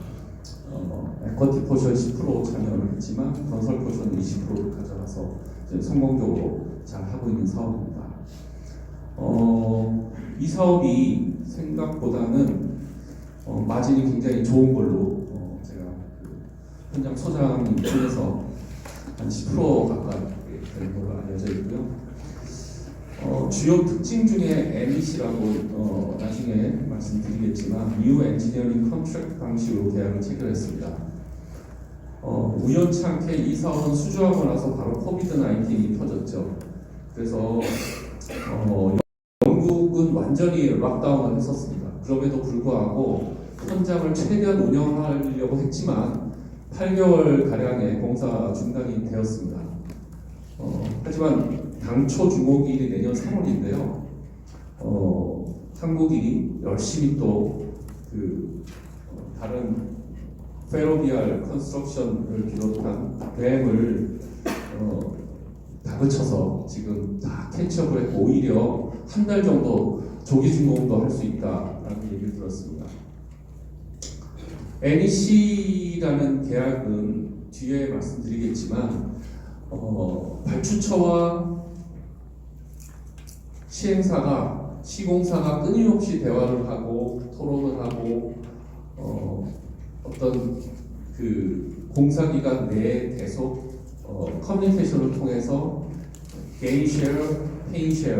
[SPEAKER 5] 에쿼티 포션 10% 참여를 했지만 건설 포션 20%를 가져가서 이제 성공적으로 잘 하고 있는 사업입니다. 이 사업이 생각보다는 마진이 굉장히 좋은 걸로 제가 그 현장 소장님 통해서 한 10% 가까이 되는 걸로 알려져 있고요. 주요 특징 중에 NEC라고 나중에 말씀드리겠지만 New Engineering Contract 방식으로 계약을 체결했습니다. 우연치 않게 이 사업은 수주하고 나서 바로 코비드-19이 터졌죠. 그래서 영국은 완전히 락다운을 했었습니다. 그럼에도 불구하고 현장을 최대한 운영하려고 했지만 8개월 가량의 공사 중단이 되었습니다. 하지만 당초 준공기일이 내년 3월인데요. 한국이 열심히 또 다른 페로비알 컨스트럭션을 비롯한 뱀을 다그쳐서 지금 다 캐치업을 했고 오히려 한 달 정도 조기 준공도 할 수 있다라는 얘기를 들었습니다. NEC라는 계약은 뒤에 말씀드리겠지만 발주처와 시공사가 끊임없이 대화를 하고 토론을 하고 어떤 그 공사 기간 내에 계속 커뮤니케이션을 통해서 게인 쉐어, 페인 쉐어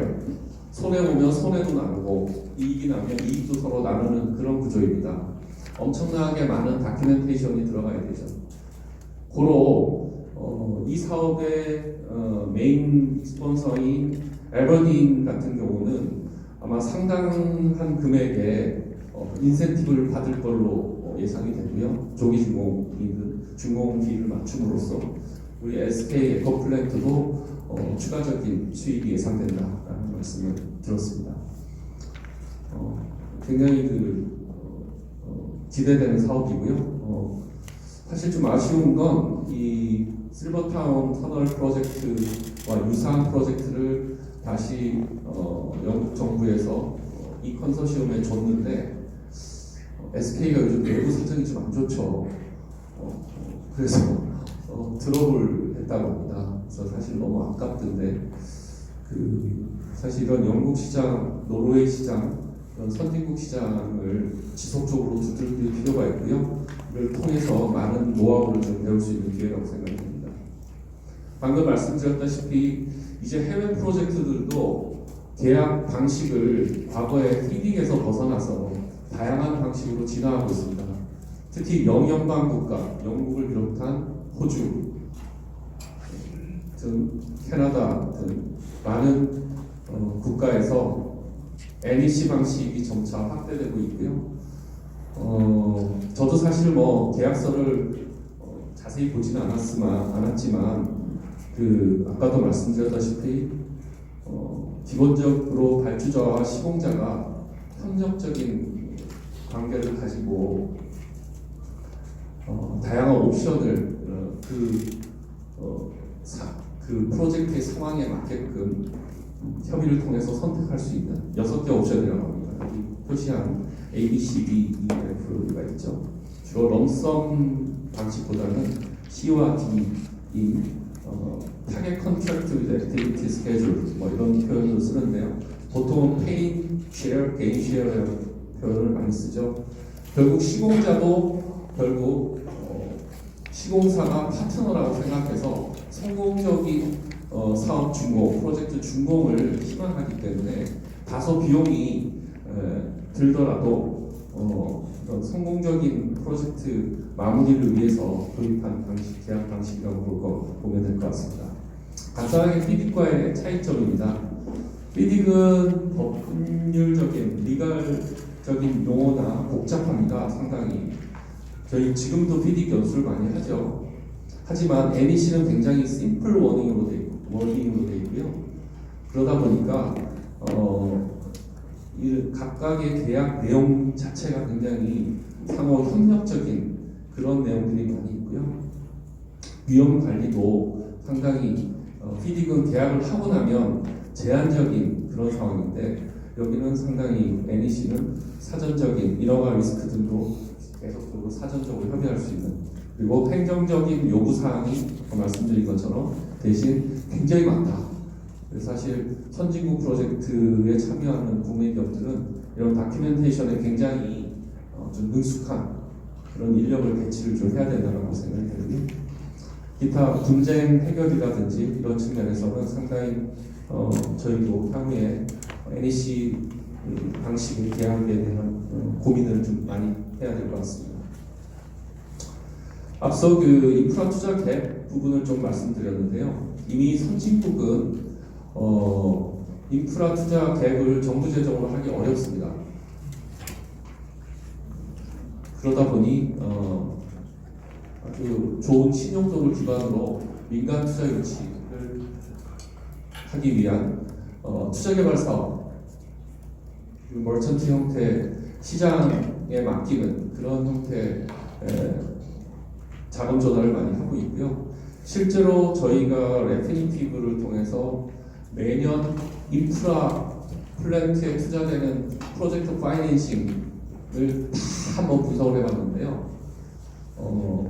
[SPEAKER 5] 손해 보면 손해도 나누고 이익이 나면 이익도 서로 나누는 그런 구조입니다. 엄청나게 많은 다큐멘테이션이 들어가야 되죠. 고로 이 사업의 메인 스폰서인 에버딘 같은 경우는 아마 상당한 금액의 인센티브를 받을 걸로 예상이 되고요. 조기 준공기를 맞춤으로써 우리 SK 에코플랜트도 추가적인 수익이 예상된다라는 말씀을 들었습니다. 굉장히 기대되는 사업이고요. 사실 좀 아쉬운 건 이 실버타운 터널 프로젝트와 유사한 프로젝트를 다시 영국 정부에서 이 컨소시엄에 줬는데 SK가 요즘 내부 사정이 좀 안 좋죠. 그래서 드롭을 했다고 합니다. 그래서 사실 너무 아깝던데 사실 이런 영국 시장, 노르웨이 시장, 이런 선진국 시장을 지속적으로 두들길 필요가 있고요. 이를 통해서 많은 노하우를 좀 배울 수 있는 기회라고 생각합니다. 방금 말씀드렸다시피 이제 해외 프로젝트들도 계약 방식을 과거의 히딩에서 벗어나서 다양한 방식으로 진화하고 있습니다. 특히 영연방 국가, 영국을 비롯한 호주, 등 캐나다 등 많은 국가에서 NEC 방식이 점차 확대되고 있고요. 저도 사실 계약서를 자세히 보지는 않았지만 아까도 말씀드렸다시피 기본적으로 발주자와 시공자가 협력적인 관계를 가지고 다양한 옵션을 그 프로젝트의 상황에 맞게끔 협의를 통해서 선택할 수 있는 6개 옵션이라고 합니다. 표시한 A, B, C, D, E, F가 있죠. 주로 럼섬 방식보다는 C와 D이 타겟 컨트랙트 with 액티비티 스케줄 뭐 이런 표현을 쓰는데요. 보통은 페이 쉐어, 게인 쉐어라는 표현을 많이 쓰죠. 결국 시공자도 결국 시공사가 파트너라고 생각해서 성공적인 사업 준공, 프로젝트 준공을 희망하기 때문에 다소 비용이 들더라도 그런 성공적인 프로젝트 마무리를 위해서 도입한 방식, 계약 방식이라고 보면 될 것 같습니다. 간단하게 피딕과의 차이점입니다. 피딕은 법률적인, 리갈적인 용어나 복잡합니다. 상당히. 저희 지금도 피딕 연수를 많이 하죠. 하지만 NEC는 굉장히 심플 워딩으로 되어 있고요. 그러다 보니까 이 각각의 계약 내용 자체가 굉장히 상호 협력적인 그런 내용들이 많이 있고요. 위험 관리도 상당히 피딕은 계약을 하고 나면 제한적인 그런 상황인데 여기는 상당히 NEC는 사전적인 인허가 리스크 등도 계속적으로 사전적으로 협의할 수 있는 그리고 행정적인 요구사항이 아까 말씀드린 것처럼 대신 굉장히 많다. 그래서 사실 선진국 프로젝트에 참여하는 국내 기업들은 이런 다큐멘테이션에 굉장히 좀 능숙한 그런 인력을 배치를 좀 해야 된다고 생각이 되거든요. 기타 분쟁 해결이라든지 이런 측면에서는 상당히 저희도 향후에 NEC 방식의 계약에 대한 고민을 좀 많이 해야 될 것 같습니다. 앞서 그 인프라 투자 갭 부분을 좀 말씀드렸는데요. 이미 선진국은 인프라 투자 갭을 정부 재정으로 하기 어렵습니다. 그러다 보니 아주 좋은 신용도를 기반으로 민간 투자 유치를 하기 위한 투자개발 사업, 멀천트 형태 시장에 맡기는 그런 형태의 자금 조달을 많이 하고 있고요. 실제로 저희가 레피니티브를 통해서 매년 인프라 플랜트에 투자되는 프로젝트 파이낸싱을 다 한번 분석을 해봤는데요.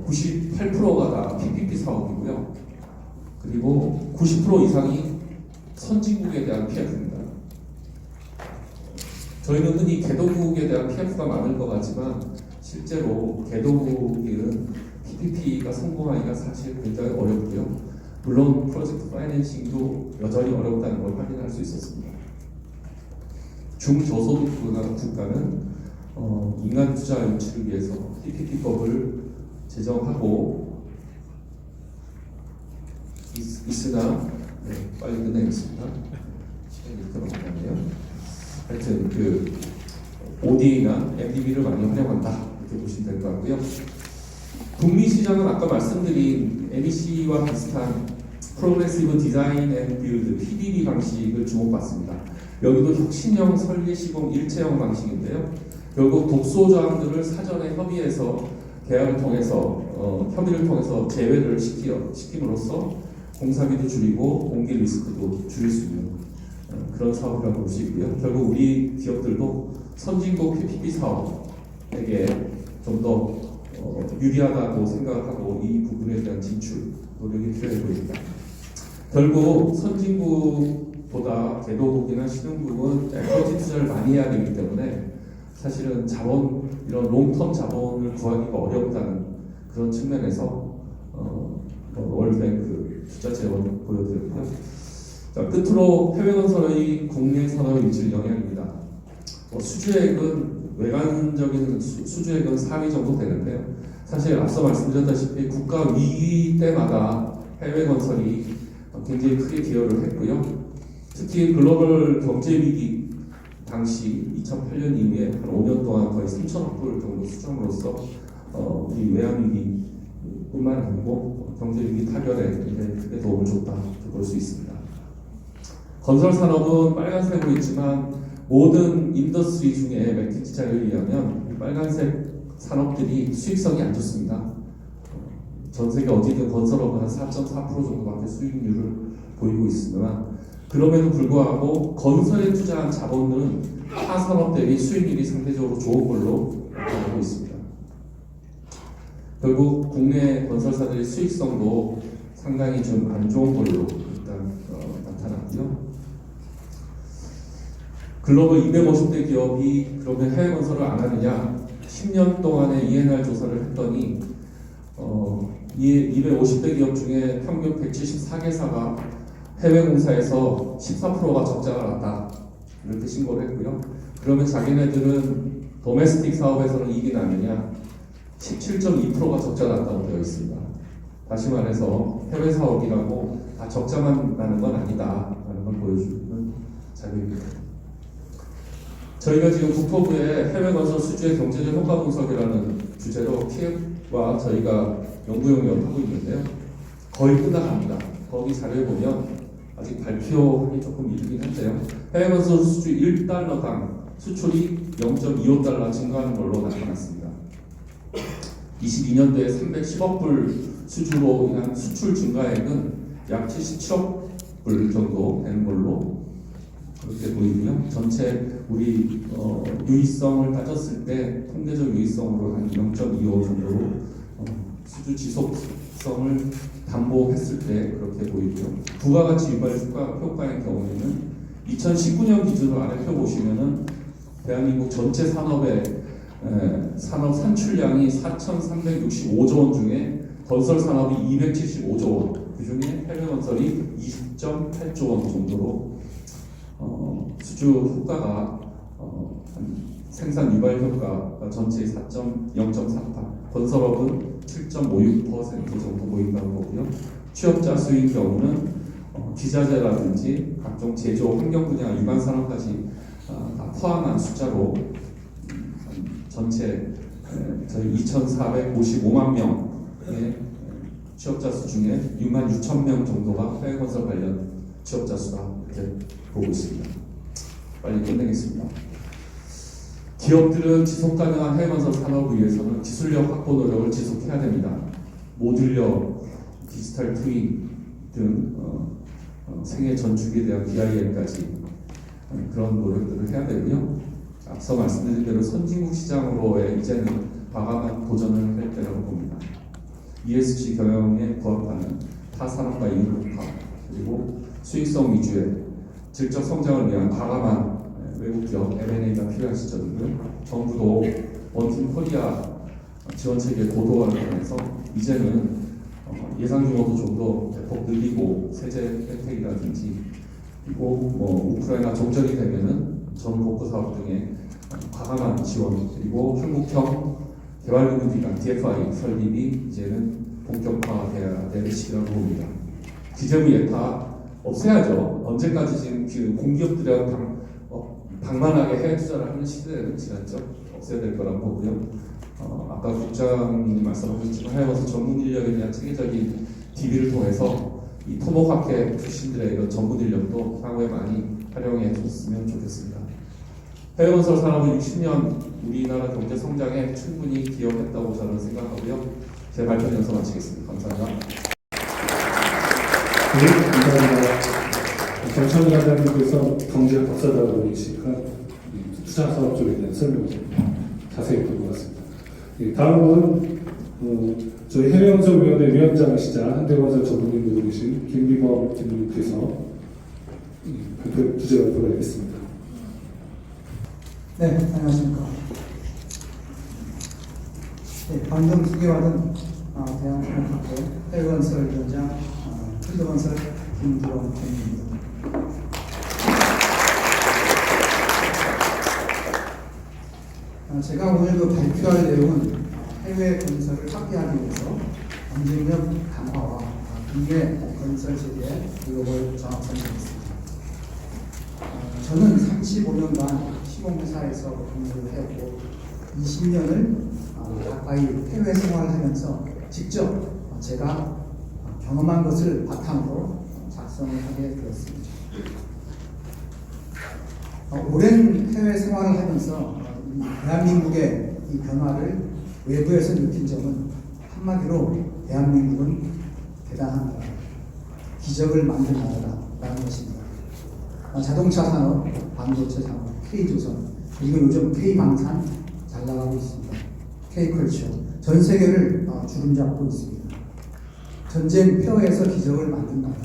[SPEAKER 5] 98%가 다 PPP 사업이고요. 그리고 90% 이상이 선진국에 대한 PF입니다. 저희는 흔히 개도국에 대한 PF가 많을 것 같지만 실제로 개도국에는 PPP가 성공하기가 사실 굉장히 어렵고요. 물론 프로젝트 파이낸싱도 여전히 어렵다는 걸 확인할 수 있었습니다. 중저소득 국가는 인간 투자 유치를 위해서 PPP법을 제정하고 있으나 빨리 끝내겠습니다. 시간이 끝나네요. 하여튼 그 ODA나 MDB를 많이 활용한다 이렇게 보시면 될 것 같고요. 북미 시장은 아까 말씀드린 NEC와 비슷한 프로그레시브 디자인 앤 빌드 PDB 방식을 주목받습니다. 여기도 혁신형 설계 시공 일체형 방식인데요. 결국 독소 조항들을 사전에 협의해서 계약을 통해서 협의를 통해서 제외를 시킴으로써 공사비도 줄이고 공기 리스크도 줄일 수 있는 그런 사업이라고 볼 수 있고요. 결국 우리 기업들도 선진국 PPP 사업에게 좀 더 유리하다고 생각하고 이 부분에 대한 진출 노력이 필요해 보입니다. 결국 선진국보다 개도국이나 신흥국은 에쿼티 투자를 많이 해야 되기 때문에 사실은 자본 이런 롱텀 자본을 구하기가 어렵다는 그런 측면에서 월드뱅크 투자 재원 보여드렸고요. 자, 끝으로 해외 건설의 국내 산업에 미칠 영향입니다. 수주액은 외관적인 수주액은 4위 정도 되는데요. 사실 앞서 말씀드렸다시피 국가 위기 때마다 해외 건설이 굉장히 크게 기여를 했고요. 특히 글로벌 경제 위기 당시 2008년 이후에 한 5년 동안 거의 3천억 불 정도 수정으로써 이 외환 위기뿐만 아니고 경제 위기 타결에 크게 도움을 줬다 볼 수 있습니다. 건설 산업은 빨간색으로 있지만 모든 인더스트리 중에 맥킨지자에 의하면 이 빨간색 산업들이 수익성이 안 좋습니다. 전 세계 어디든 건설업은 한 4.4% 정도밖에 수익률을 보이고 있으나 그럼에도 불구하고 건설에 투자한 자본은 타 산업 대비 수익률이 상대적으로 좋은 걸로 나타나고 있습니다. 결국 국내 건설사들의 수익성도 상당히 좀 안 좋은 걸로 일단 나타났고요. 글로벌 250대 기업이 그러면 해외 건설을 안 하느냐? 10년 동안의 ENR 조사를 했더니 250대 기업 중에 평균 174개사가 해외 공사에서 14%가 적자가 났다 이렇게 신고를 했고요. 그러면 자기네들은 도메스틱 사업에서는 이익이 나느냐? 17.2%가 적자가 났다고 되어 있습니다. 다시 말해서 해외 사업이라고 다 적자만 나는 건 아니다라는 걸 보여주는 자료입니다. 저희가 지금 국토부의 해외 건설 수주의 경제적 효과 분석이라는 주제로 키앱과 저희가 연구 용역을 하고 있는데요. 거의 끝나갑니다. 거기 자료에 보면 아직 발표하기 조금 이르긴 한데요. 해외 건설 수주 1달러당 수출이 0.25달러 증가하는 걸로 나타났습니다. 22년도에 310억 불 수주로 인한 수출 증가액은 약 77억 불 정도 되는 걸로 그렇게 보이고요. 전체 우리 유의성을 따졌을 때 통계적 유의성으로 한 0.25 정도로 수주 지속성을 담보했을 때 그렇게 보이고요. 부가가치 유발 효과의 경우에는 2019년 기준으로 아래 표 보시면은 대한민국 전체 산업의 산업 산출량이 4,365조 원 중에 건설 산업이 275조 원, 그 중에 해외 건설이 20.8조 원 정도로 수주 효과가 생산 유발 효과가 전체의 0.48, 건설업은 7.56% 정도 보인다고 보고요. 취업자 수인 경우는 기자재라든지 각종 제조, 환경 분야, 유관 산업까지 다 포함한 숫자로 전체 저희 2,455만 명의 취업자 수 중에 6만 6천 명 정도가 해외 건설 관련 취업자 수다 이렇게 보고 있습니다. 빨리 끝내겠습니다. 기업들은 지속 가능한 해외 건설 산업을 위해서는 기술력 확보 노력을 지속해야 됩니다. 모듈력, 디지털 트윈 등 생애 전축에 대한 BIM까지 그런 노력들을 해야 되고요. 앞서 말씀드린 대로 선진국 시장으로의 이제는 과감한 도전을 할 때라고 봅니다. ESG 경영에 부합하는 타 산업과 인구화 그리고 수익성 위주의 질적 성장을 위한 과감한 외국 기업 M&A가 필요한 시점이고요. 정부도 원팀 코리아 지원 체계 고도화를 통해서 이제는 예상 규모도 좀 더 대폭 늘리고 세제 혜택이라든지 그리고 우크라이나 종전이 되면은 전 복구 사업 등의 과감한 지원 그리고 한국형 개발금융기관 DFI 설립이 이제는 본격화돼야 될 시기라고 봅니다. 기재부에 다 없애야죠. 언제까지 지금 그 공기업들이랑 방만하게 해외 투자를 하는 시대는 지났죠. 없애야 될 거라고 보고요. 아까 국장님이 말씀하셨지만 해외 건설 전문 인력에 대한 체계적인 DB를 통해서 이 토목학회 출신들의 이런 전문 인력도 향후에 많이 활용해 줬으면 좋겠습니다. 해외 건설 산업은 60년 우리나라 경제 성장에 충분히 기여했다고 저는 생각하고요. 제 발표는 여기서 마치겠습니다. 감사합니다.
[SPEAKER 1] 네, 감사합니다. 정찬희 관장님께서 경제 박사다우시니까 투자 사업 쪽에 대한 설명을 자세히 듣고 갔습니다. 다음은 저희 해외건설위원회 위원장이시자 현대건설 전문인으로 계신 김기범 팀장님께서 발표 주제 발표를 하겠습니다.
[SPEAKER 6] 네, 안녕하십니까. 네, 방금 소개받은 대한통합학회 해외건설위원장 현대건설 김기범 팀장입니다. 제가 오늘 발표할 내용은 해외 건설을 확대하기 위해서 경쟁력 강화와 국내 건설 체계의 글로벌 정확성이었습니다. 저는 35년간 시공회사에서 근무를 해왔고 20년을 가까이 해외 생활을 하면서 직접 제가 경험한 것을 바탕으로 작성을 하게 되었습니다. 오랜 해외 생활을 하면서 대한민국의 이 변화를 외부에서 느낀 점은 한마디로 대한민국은 대단한 나라, 기적을 만든 나라라는 것입니다. 자동차 산업, 반도체 산업, K조선, 그리고 요즘 K방산 잘 나가고 있습니다. K컬처, 전 세계를 주름잡고 있습니다. 전쟁 폐허에서 기적을 만든 나라,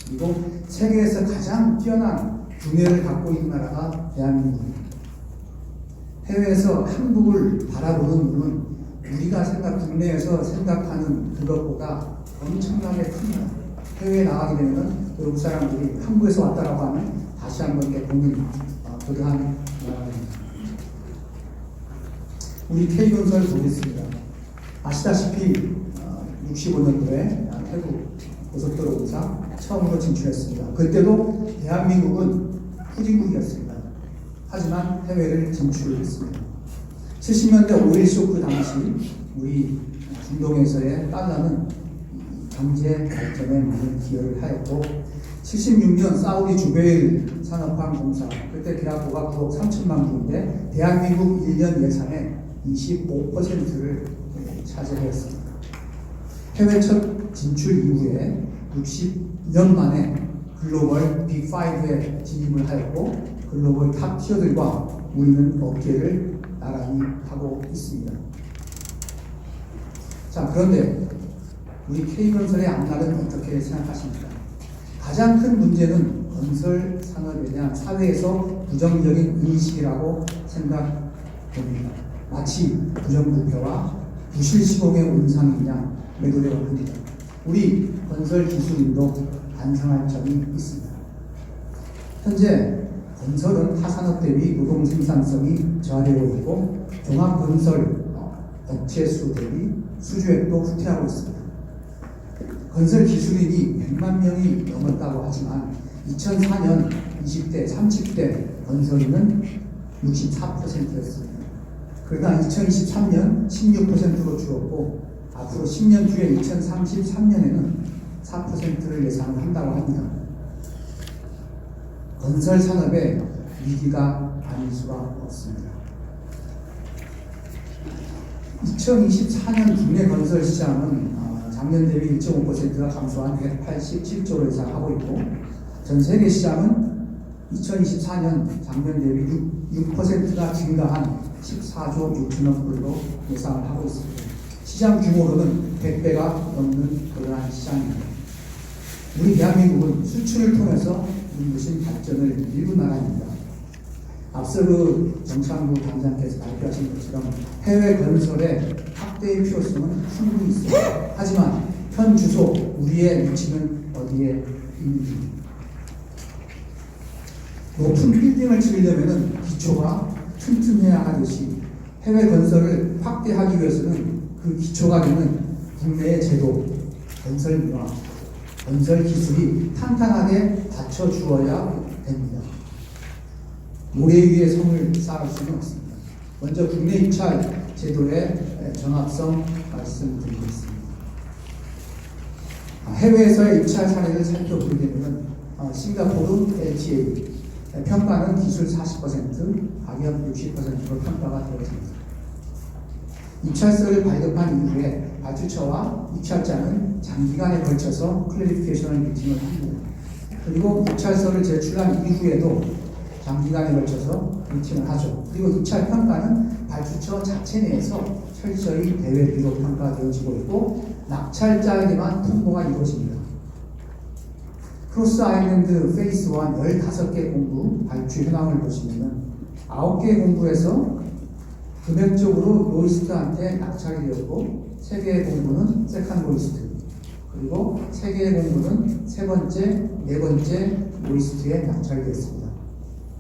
[SPEAKER 6] 그리고 세계에서 가장 뛰어난 두뇌를 갖고 있는 나라가 대한민국입니다. 해외에서 한국을 바라보는 눈은 우리가 국내에서 생각하는 그것보다 엄청나게 큽니다. 해외에 나가게 되면 외국 사람들이 한국에서 왔다라고 하면 다시 한번 보는 그러한 나라입니다. 우리 K건설 보겠습니다. 아시다시피 65년도에 태국 고속도로 공사 처음으로 진출했습니다. 그때도 대한민국은 후진국이었습니다. 하지만 해외를 진출했습니다. 70년대 오일 쇼크 당시 우리 중동에서의 달러는 경제 발전에 많은 기여를 하였고 76년 사우디 주베일 산업화 공사 그때 계약고가 9억 3천만 불인데 대한민국 1년 예산의 25%를 차지하였습니다. 해외 첫 진출 이후에 60년 만에 글로벌 빅5에 진입을 하였고 글로벌 탑 티어들과 우리는 어깨를 나란히 하고 있습니다. 자, 그런데 우리 K건설의 앞날은 어떻게 생각하십니까? 가장 큰 문제는 건설 산업에 대한 사회에서 부정적인 인식이라고 생각됩니다. 마치 부정부패와 부실시공의 온상인 양 매도되어 옵니다. 우리 건설 기술인도 반성할 점이 있습니다. 현재 건설은 타산업 대비 노동 생산성이 저하되고 있고 종합건설 업체 수 대비 수주액도 후퇴하고 있습니다. 건설 기술인이 100만 명이 넘었다고 하지만 2004년 20대, 30대 건설인은 64%였습니다. 그러나 2023년 16%로 줄었고 앞으로 10년 뒤에 2033년에는 4%를 예상한다고 합니다. 건설 산업의 위기가 아닐 수가 없습니다. 2024년 국내 건설 시장은 작년 대비 1.5%가 감소한 187조를 예상하고 있고 전 세계 시장은 2024년 작년 대비 6%가 증가한 14조 6천억 불로 예상을 하고 있습니다. 시장 규모로는 100배가 넘는 그러한 시장입니다. 우리 대한민국은 수출을 통해서 눈부신 발전을 이룬 나라입니다. 앞서 정창부 단장께서 발표하신 것처럼 해외 건설의 확대의 필요성은 충분히 있습니다. 하지만 현 주소 우리의 위치는 어디에 있는지 높은 빌딩을 지으려면 기초가 튼튼해야 하듯이 해외 건설을 확대하기 위해서는 그 기초가 되는 국내의 제도, 건설 문화, 건설 기술이 탄탄하게 받쳐주어야 됩니다. 모래 위에 성을 쌓을 수는 없습니다. 먼저 국내 입찰 제도의 정합성 말씀드리겠습니다. 해외에서의 입찰 사례를 살펴보게 되면 싱가포르 LTA 평가는 기술 40%, 가격 60%로 평가가 되었습니다. 입찰서를 발급한 이후에 발주처와 입찰자는 장기간에 걸쳐서 클래리피케이션을 미팅을 합니다. 그리고 입찰서를 제출한 이후에도 장기간에 걸쳐서 미팅을 하죠. 그리고 입찰 평가는 발주처 자체 내에서 철저히 대외비로 평가되어지고 있고 낙찰자에게만 통보가 이루어집니다. 크로스 아일랜드 페이스 1 15개 공구 발주 현황을 보시면 9개 공구에서 금액적으로 로이스트한테 낙찰이 되었고 3개의 공구는 세컨 로이스트 그리고 3개의 공구는 세 번째, 네 번째 로이스트에 낙찰이 되었습니다.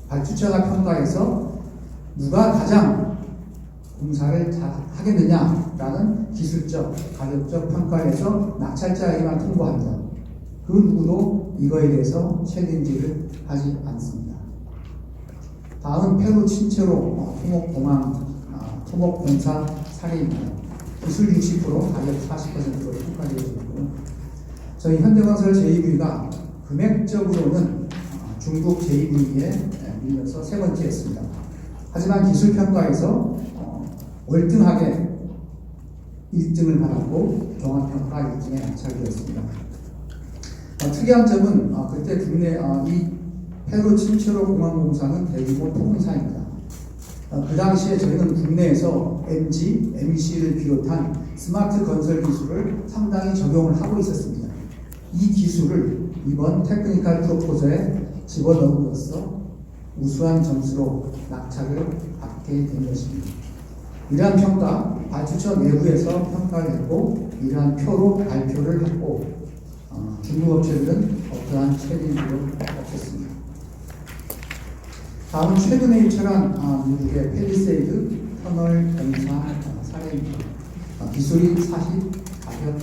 [SPEAKER 6] 발주처가 평가해서 누가 가장 공사를 잘 하겠느냐라는 기술적, 가격적 평가에서 낙찰자에게만 통보합니다. 그 누구도 이거에 대해서 책임지를 하지 않습니다. 다음은 페루 친체로 토목공사 사례입니다. 기술 60%, 가격 40%로 평가되어지고 저희 현대건설 제2V가 금액적으로는 중국 제2V에 밀려서 세 번째였습니다. 하지만 기술평가에서 월등하게 1등을 받았고 종합평가 1등에 낙찰되었습니다. 특이한 점은 그때 국내 이 페루 친체로 공항공사는 대규모 토공사입니다. 그 당시에 저희는 국내에서 MG, MEC를 비롯한 스마트 건설 기술을 상당히 적용을 하고 있었습니다. 이 기술을 이번 테크니컬 프로포저에 집어넣음으로써 우수한 점수로 낙찰을 받게 된 것입니다. 이러한 평가, 발주처 내부에서 평가를 했고 이러한 표로 발표를 했고 중국 업체들은 어떠한 책임도 없었습니다. 다음은 최근에 입찰한 미국의 팰리세이드 터널 공사 사례입니다. 기술이 40, 가격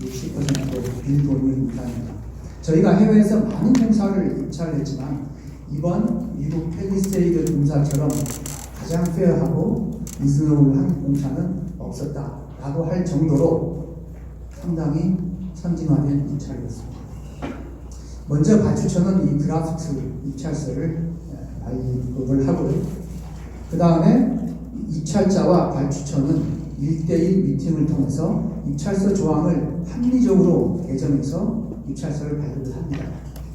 [SPEAKER 6] 60% 빌드오니 공사입니다. 저희가 해외에서 많은 공사를 입찰했지만 이번 미국 팰리세이드 공사처럼 가장 페어하고 리즈너블한 공사는 없었다라고 할 정도로 상당히 선진화된 입찰이었습니다. 먼저 발주처는 이 드라프트 입찰서를 발급을 하고요. 그 다음에 입찰자와 발주처는 1대1 미팅을 통해서 입찰서 조항을 합리적으로 개정해서 입찰서를 발급을 합니다.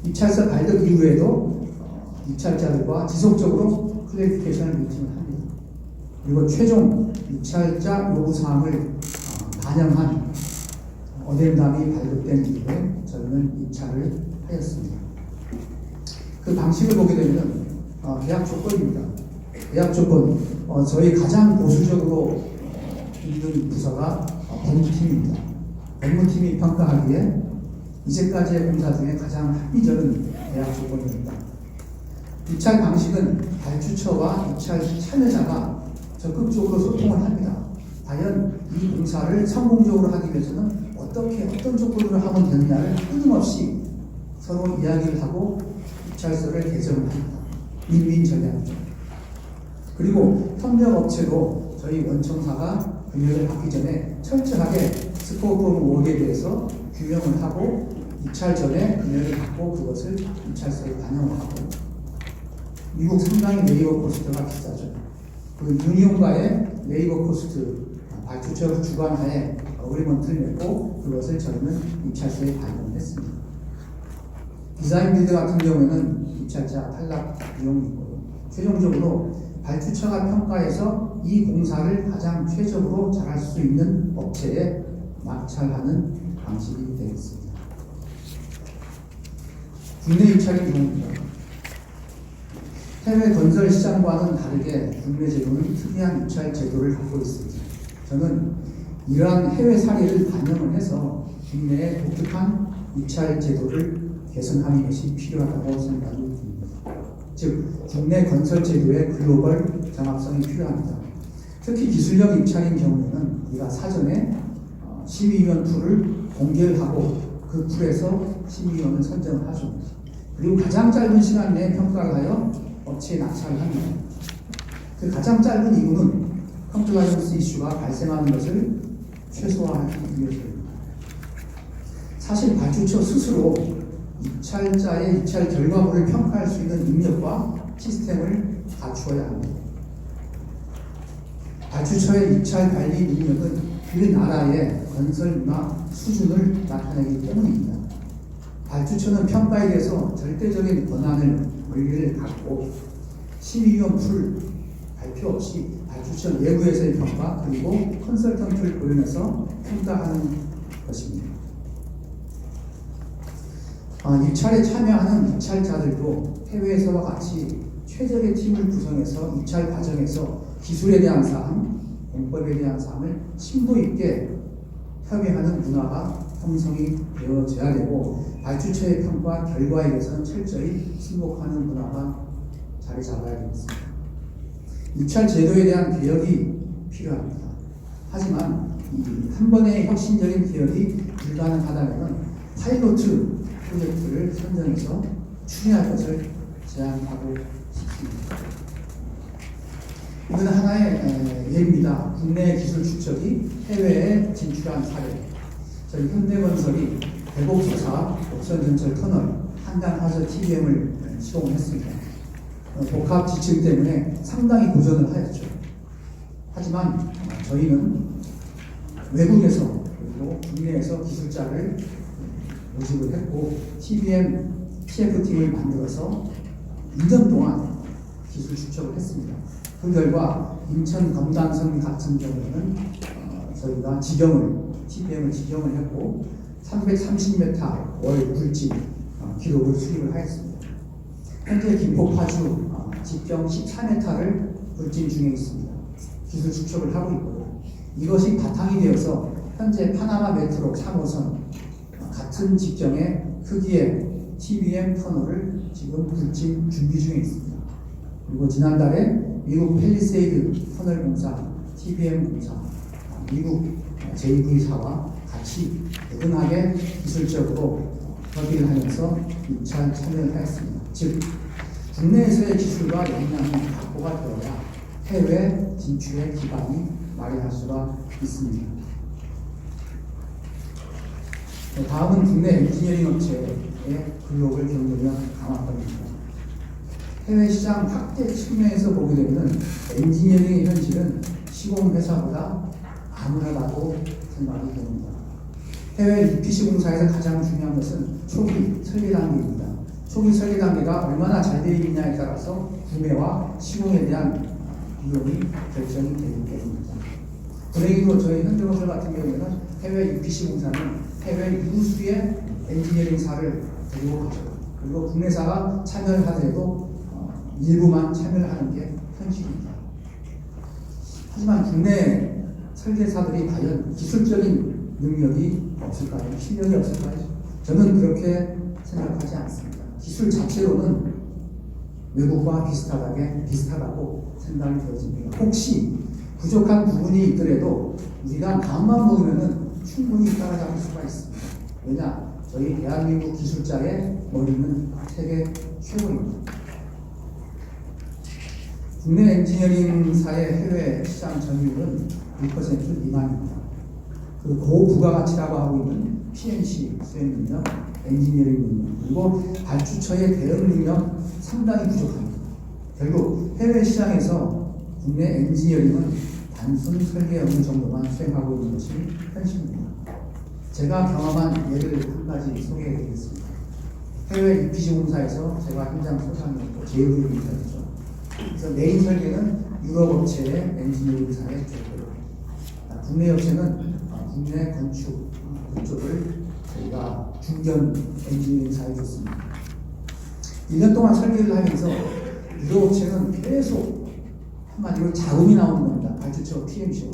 [SPEAKER 6] 입찰서 발급 이후에도 입찰자들과 지속적으로 클래리피케이션을 미팅을 합니다. 그리고 최종 입찰자 요구사항을 반영한 어덴담이 발급된 이후에 저희는 입찰을 하였습니다. 그 방식을 보게 되면 계약 조건입니다. 계약 조건, 저희 가장 보수적으로 있는 부서가 법무팀입니다. 법무팀이 평가하기에 이제까지의 공사 중에 가장 합리적인 계약 조건입니다. 입찰 방식은 발주처와 입찰 참여자가 적극적으로 소통을 합니다. 과연 이 공사를 성공적으로 하기 위해서는 어떤 조건으로 하면 되느냐를 끊임없이 서로 이야기를 하고 입찰서를 개정을 합니다. 윈윈 전략이죠. 그리고 협력업체도 저희 원청사가 금액을 받기 전에 철저하게 스코프 오브 워크에 대해서 규명을 하고 입찰 전에 금액을 받고 그것을 입찰서에 반영을 하고 미국 상당히 네이버 코스트가 비싸죠. 그 유니온과의 네이버 코스트 발주처 주관하에 어그리먼트를 맺고 그것을 저희는 입찰서에 반영을 했습니다. 디자인 빌드 같은 경우에는 입찰자 탈락 비용이 있고요. 최종적으로 발주처가 평가해서 이 공사를 가장 최적으로 잘할 수 있는 업체에 낙찰하는 방식이 되겠습니다. 국내 입찰의 경우입니다. 해외 건설 시장과는 다르게 국내 제도는 특이한 입찰 제도를 갖고 있습니다. 저는 이러한 해외 사례를 반영을 해서 국내의 독특한 입찰 제도를 개선하는 것이 필요하다고 생각이 듭니다. 즉, 국내 건설 제도의 글로벌 장합성이 필요합니다. 특히 기술력 입찰인 경우에는 우리가 사전에 심의위원 풀을 공개를 하고 그 풀에서 심의위원을 선정을 하죠. 그리고 가장 짧은 시간 내에 평가를 하여 업체에 낙찰을 합니다. 그 가장 짧은 이유는 컴플라이언스 이슈가 발생하는 것을 최소화하기 위해서입니다. 사실 발주처 스스로 입찰자의 입찰 결과물을 평가할 수 있는 능력과 시스템을 갖추어야 합니다. 발주처의 입찰 관리 능력은 그 나라의 건설 문화 수준을 나타내기 때문입니다. 발주처는 평가에 대해서 절대적인 권리를 갖고 심의위원 풀 발표 없이 발주처 내부에서의 평가 그리고 컨설턴트를 고려해서 평가하는 것입니다. 입찰에 참여하는 입찰자들도 해외에서와 같이 최적의 팀을 구성해서 입찰 과정에서 기술에 대한 사항, 공법에 대한 사항을 심도 있게 협의하는 문화가 형성이 되어져야 되고 발주처의 평가 결과에 대해서는 철저히 승복하는 문화가 자리 잡아야 되겠습니다. 입찰 제도에 대한 개혁이 필요합니다. 하지만 한 번의 혁신적인 개혁이 불가능하다면 파일로트 프로젝트를 선정해서 추진할 것을 제안하고 싶습니다. 이건 하나의 예입니다. 국내 기술 축적이 해외에 진출한 사례. 저희 현대건설이 대곡수사 옥선전철 터널 한강하저 TBM을 시공했습니다. 복합 지층 때문에 상당히 고전을 하였죠. 하지만 저희는 외국에서 그리고 국내에서 기술자를 모집을 했고 TBM TF팀을 만들어서 2년 동안 기술 축적을 했습니다. 그 결과 인천 검단성 같은 경우는 저희가 TBM을 지정을 했고 330m 월 불진 기록을 수립을 하였습니다. 현재 김포 파주 직경 14m를 불진 중에 있습니다. 기술 축적을 하고 있고요. 이것이 바탕이 되어서 현재 파나마 메트로 3호선 같은 직경의 크기의 TBM 터널을 지금 불진 준비 중에 있습니다. 그리고 지난달에 미국 팰리세이드 터널 공사, TBM 공사, 미국 JV사와 같이 대등하게 기술적으로 협의를 하면서 입찰 참여를 하였습니다. 즉, 국내에서의 기술과 역량이 확보가 되어야 해외 진출의 기반이 마련할 수가 있습니다. 다음은 국내 엔지니어링 업체의 근로를 경쟁력 강화법입니다. 해외 시장 확대 측면에서 보게 되면 엔지니어링의 현실은 시공회사보다 아무나라도 생각이 됩니다. 해외 EPC 공사에서 가장 중요한 것은 초기 설계 단계입니다. 초기 설계 단계가 얼마나 잘 되어 있느냐에 따라서 구매와 시공에 대한 비용이 결정이 되기 때문입니다. 불행히도 저희 현대건설 같은 경우에는 해외 EPC 공사는 해외 유수의 엔지니어링사를 데리고 가죠. 그리고 국내사가 참여를 하더라도 일부만 참여를 하는 게 현실입니다. 하지만 국내 설계사들이 과연 기술적인 능력이 없을까요? 실력이 없을까요? 저는 그렇게 생각하지 않습니다. 기술 자체로는 외국과 비슷하다고 생각이 되어집니다. 혹시 부족한 부분이 있더라도 우리가 마음만 먹으면 충분히 따라잡을 수가 있습니다. 왜냐? 저희 대한민국 기술자의 머리는 세계 최고입니다. 국내 엔지니어링사의 해외 시장 점유율은 1% 미만입니다. 그 고부가가치라고 하고 있는 PNC 수행 능력, 엔지니어링 능력, 그리고 발주처의 대응 능력 상당히 부족합니다. 결국 해외 시장에서 국내 엔지니어링은 단순 설계 업무 정도만 수행하고 있는 것이 현실입니다. 제가 경험한 예를 한 가지 소개해 드리겠습니다. 해외 EPC 공사에서 제가 현장 소장이었고 JV 공사였죠. 그래서 메인 설계는 유럽 업체의 엔지니어링사에 줬고요. 국내 업체는 국내 건축 그쪽을 저희가 중견 엔지니어링사에 줬습니다. 1년 동안 설계를 하면서 유럽 업체는 계속 한마디로 자금이 나오는 겁니다. 발주처 PMC로.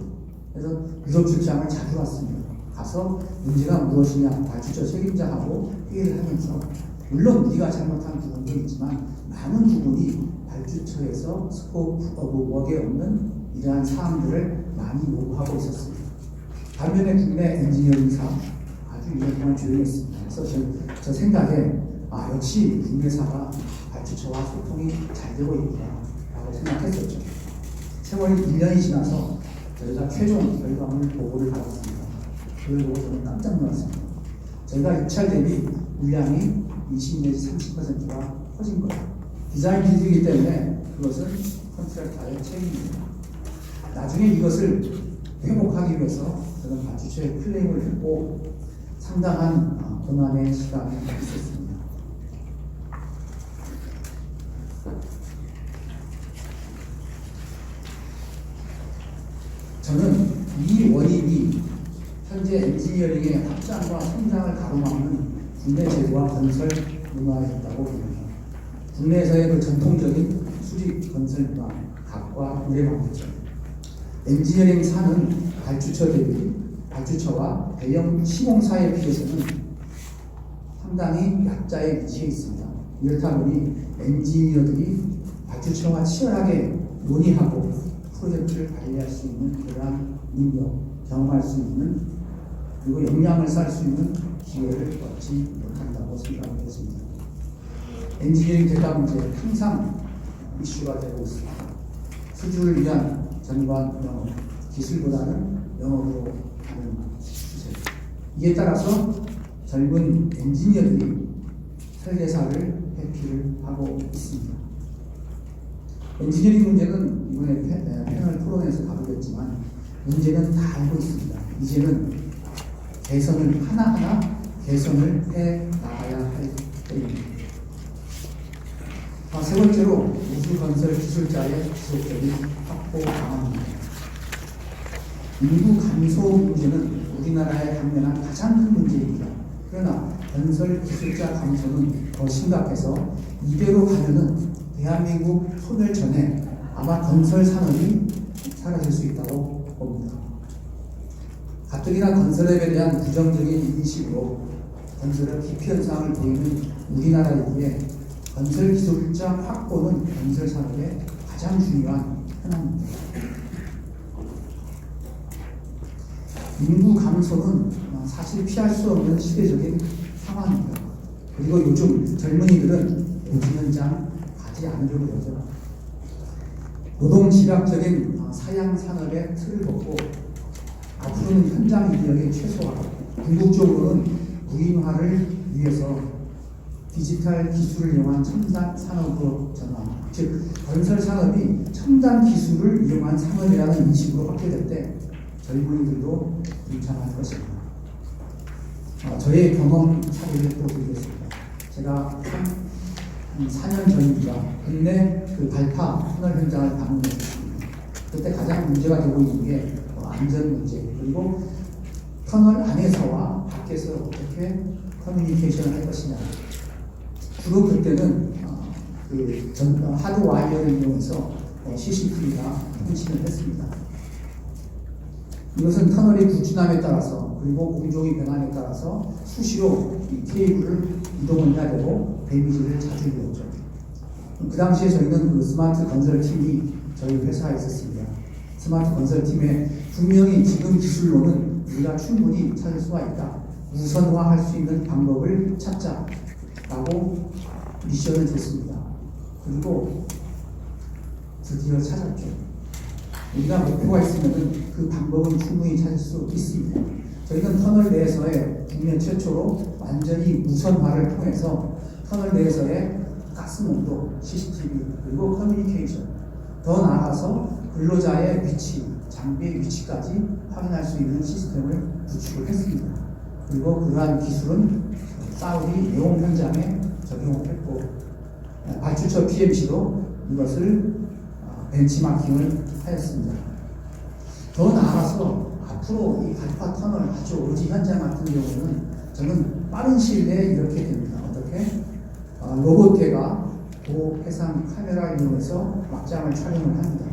[SPEAKER 6] 그래서 유럽 출장을 자주 왔습니다. 가서 문제가 무엇이냐 발주처 책임자하고 회의를 하면서 물론 우리가 잘못한 부분도 있지만 많은 부분이 발주처에서 스코프 오브 웍에 없는 이러한 사항들을 많이 요구하고 있었습니다. 반면에 국내 엔지니어링사 아주 1년 동안 조용했습니다. 그래서 저 생각에 역시 국내사가 발주처와 소통이 잘 되고 있구나 라고 생각했었죠. 세월이 1년이 지나서 저희가 최종 결과물 보고를 받았습니다. 그걸 보고 저는 깜짝 놀랐습니다. 저희가 입찰 대비 물량이 20 내지 30%가 커진 거예요. 디자인 비즈이기 때문에 그것은 컨트랙터의 책임입니다. 나중에 이것을 회복하기 위해서 저는 발주처에 클레임을 했고 상당한 고난의 시간이 있었습니다. 저는 이 원인이 현재 엔지니어링의 확장과 성장을 가로막는 국내 제도와 건설 문화에 있다고 봅니다. 국내에서의 그 전통적인 수직 건설 문화, 각과 유래방법죠. 엔지니어링사는 발주처 대비 발주처와 대형 시공사에 비해서는 상당히 약자의 위치에 있습니다. 이렇다 보니 엔지니어들이 발주처와 치열하게 논의하고 프로젝트를 관리할 수 있는 그러한 능력, 경험할 수 있는 그리고 역량을 쌓을 수 있는 기회를 얻지 못한다고 생각했습니다. 엔지니어링 대가 문제 항상 이슈가 되고 있습니다. 수주를 위한 전관 영업, 기술보다는 영업으로 가는 추세. 이에 따라서 젊은 엔지니어들이 설계사를 회피를 하고 있습니다. 엔지니어링 문제는 이번에 패널 토론에서 다루겠지만 문제는 다 알고 있습니다. 이제는 개선을 하나하나 개선을 해 나가야 할 때입니다. 세 번째로 우수건설 기술자의 지속적인 확보 방안입니다. 인구 감소 문제는 우리나라에 당면한 가장 큰 문제입니다. 그러나 건설 기술자 감소는 더 심각해서 이대로 가면은 대한민국 소멸 전에 아마 건설 산업이 사라질 수 있다고 봅니다. 가뜩이나 건설업에 대한 부정적인 인식으로 건설업 기피 현상을 보이는 우리나라이기에 건설 기술자 확보는 건설 산업의 가장 중요한 현안입니다. 인구 감소는 사실 피할 수 없는 시대적인 상황입니다. 그리고 요즘 젊은이들은 노진 현장 가지 않으려고 그러죠. 노동 집약적인 사양 산업의 틀을 벗고 앞으로는 현장 인력의 최소화, 궁극적으로는 무인화를 위해서 디지털 기술을 이용한 첨단 산업으로 전환, 즉 건설 산업이 첨단 기술을 이용한 산업이라는 인식으로 확대될 때 젊은이들도 동참할 것입니다. 저의 경험 사례를 또 드리겠습니다. 제가 4년 전입니다. 국내 그 발파 터널 현장을 방문했습니다. 그때 가장 문제가 되고 있는 게 안전 문제, 그리고 터널 안에서와 밖에서 어떻게 커뮤니케이션을 할 것이냐. 주로 그때는 하드 와이어를 이용해서 CCTV가 통신을 했습니다. 이것은 터널의 구준함에 따라서 그리고 공종의 변환에 따라서 수시로 이 케이블을 이동을 해야 되고 데미지를 자주 입었죠. 그 당시에 저희는 그 스마트 건설팀이 저희 회사에 있었습니다. 스마트 건설팀에 분명히 지금 기술로는 우리가 충분히 찾을 수가 있다. 우선화할 수 있는 방법을 찾자라고 미션을 줬습니다. 그리고 드디어 찾았죠. 우리가 목표가 있으면 그 방법은 충분히 찾을 수 있습니다. 저희는 터널 내에서의 국내 최초로 완전히 무선화를 통해서 터널 내에서의 가스농도, CCTV, 그리고 커뮤니케이션, 더 나아가서 근로자의 위치, 장비의 위치까지 확인할 수 있는 시스템을 구축을 했습니다. 그리고 그러한 기술은 사우디 내용 현장에 적용을 했고, 발주처 PMC도 이것을 벤치마킹을 하였습니다. 더 나아가서 앞으로 이 갈파 터널 아주 오지 현장 같은 경우는 저는 빠른 시일 내에 이렇게 됩니다. 어떻게? 로봇대가 고해상 카메라를 이용해서 막장을 촬영을 합니다.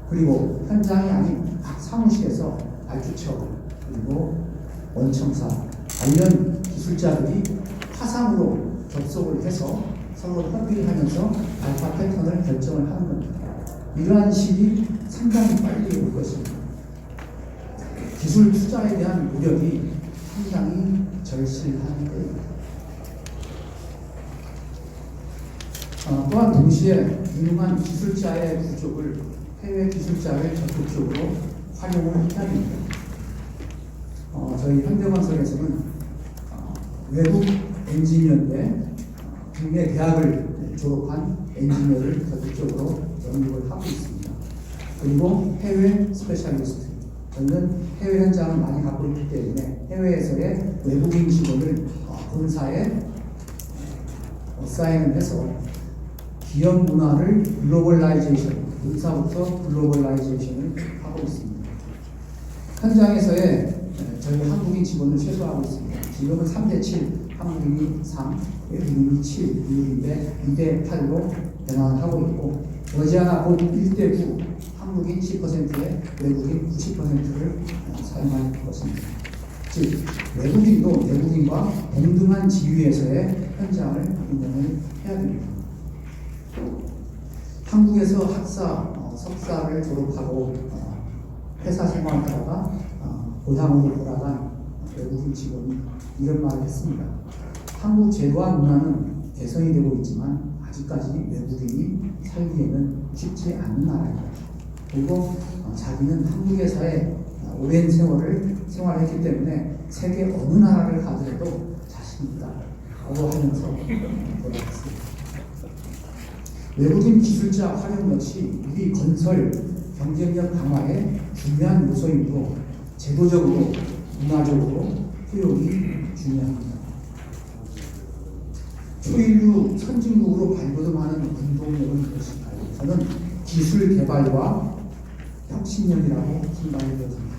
[SPEAKER 6] 그리고 현장이 아닌 각 사무실에서 발주처 그리고 원청사 관련 기술자들이 화상으로 접속을 해서 서로 협의를 하면서 알파 패턴을 결정을 하는 겁니다. 이러한 시기 상당히 빨리 올 것입니다. 기술 투자에 대한 노력이 상당히 절실한 때입니다. 또한 동시에 유능한 기술자의 부족을 해외 기술자를 적극적으로 활용을 해야 됩니다. 저희 현대건설에서는 외국 엔지니어인데 국내 대학을 졸업한 엔지니어를 적극적으로 영입을 하고 있습니다. 그리고 해외 스페셜리스트, 저는 해외 현장을 많이 갖고 있기 때문에 해외에서의 외국인 직원을 본사에 사인을 해서 기업 문화를 글로벌라이제이션, 의사부터 글로벌라이제이션을 하고 있습니다. 현장에서의 저희 한국인 직원을 최소화하고 있습니다. 지금은 3대7, 한국인이 3, 외국인이 7 비율인데 2대8로 변화하고 있고, 머지않아 곧 1대9, 한국인 10%에 외국인 90%를 사용할 것입니다. 즉 외국인도 내국인과 동등한 지위에서의 현장을 운영을 해야 됩니다. 한국에서 학사, 석사를 졸업하고 회사 생활하다가 고향으로 돌아간 외국인 직원이 이런 말을 했습니다. 한국 제도와 문화는 개선이 되고 있지만 아직까지 외국인이 살기에는 쉽지 않은 나라이다. 그리고 자기는 한국에서의 오랜 세월을 생활했기 때문에 세계 어느 나라를 가더라도 자신 있다 라고 하면서 돌아갔습니다. 외국인 기술자 활용 역시 우리 건설 경쟁력 강화의 중요한 요소이므로 제도적으로 문화적으로 효용이 중요합니다. 초인류 선진국으로 발돋움하는 운동력은 무엇일까요? 저는 기술 개발과 혁신력이라고 생각이 되었습니다.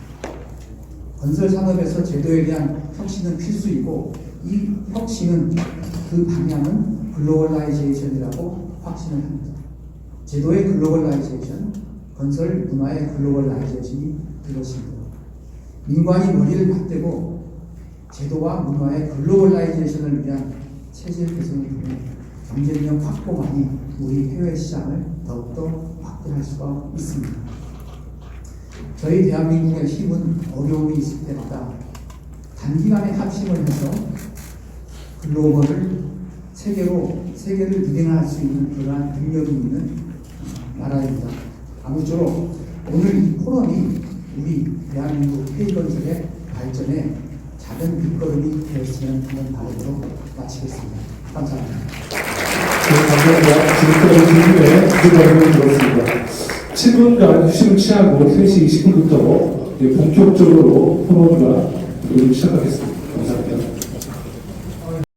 [SPEAKER 6] 건설 산업에서 제도에 대한 혁신은 필수이고 이 혁신은 그 방향은 글로벌라이제이션이라고 확신을 합니다. 제도의 글로벌라이제이션, 건설 문화의 글로벌라이제이션이 그것입니다. 민관이 머리를 맞대고 제도와 문화의 글로벌라이제이션을 위한 체질 개선을 통해 경쟁력 확보만이 우리 해외 시장을 더욱더 확대할 수가 있습니다. 저희 대한민국의 힘은 어려움이 있을 때마다 단기간에 합심을 해서 글로벌을 세계를 유행할 수 있는 그러한 능력이 있는 나라입니다. 아무쪼록 오늘 이 포럼이 우리 대한민국 K건설의 발전에 작은 밑거름이 되었으면 하는 바람으로 마치겠습니다. 감사합니다.
[SPEAKER 1] 네, 감사합니다. 지금까지 질문에 들었습니다. 7분간 휴식을 취하고 3시 20분부터 본격적으로 포럼을 시작하겠습니다.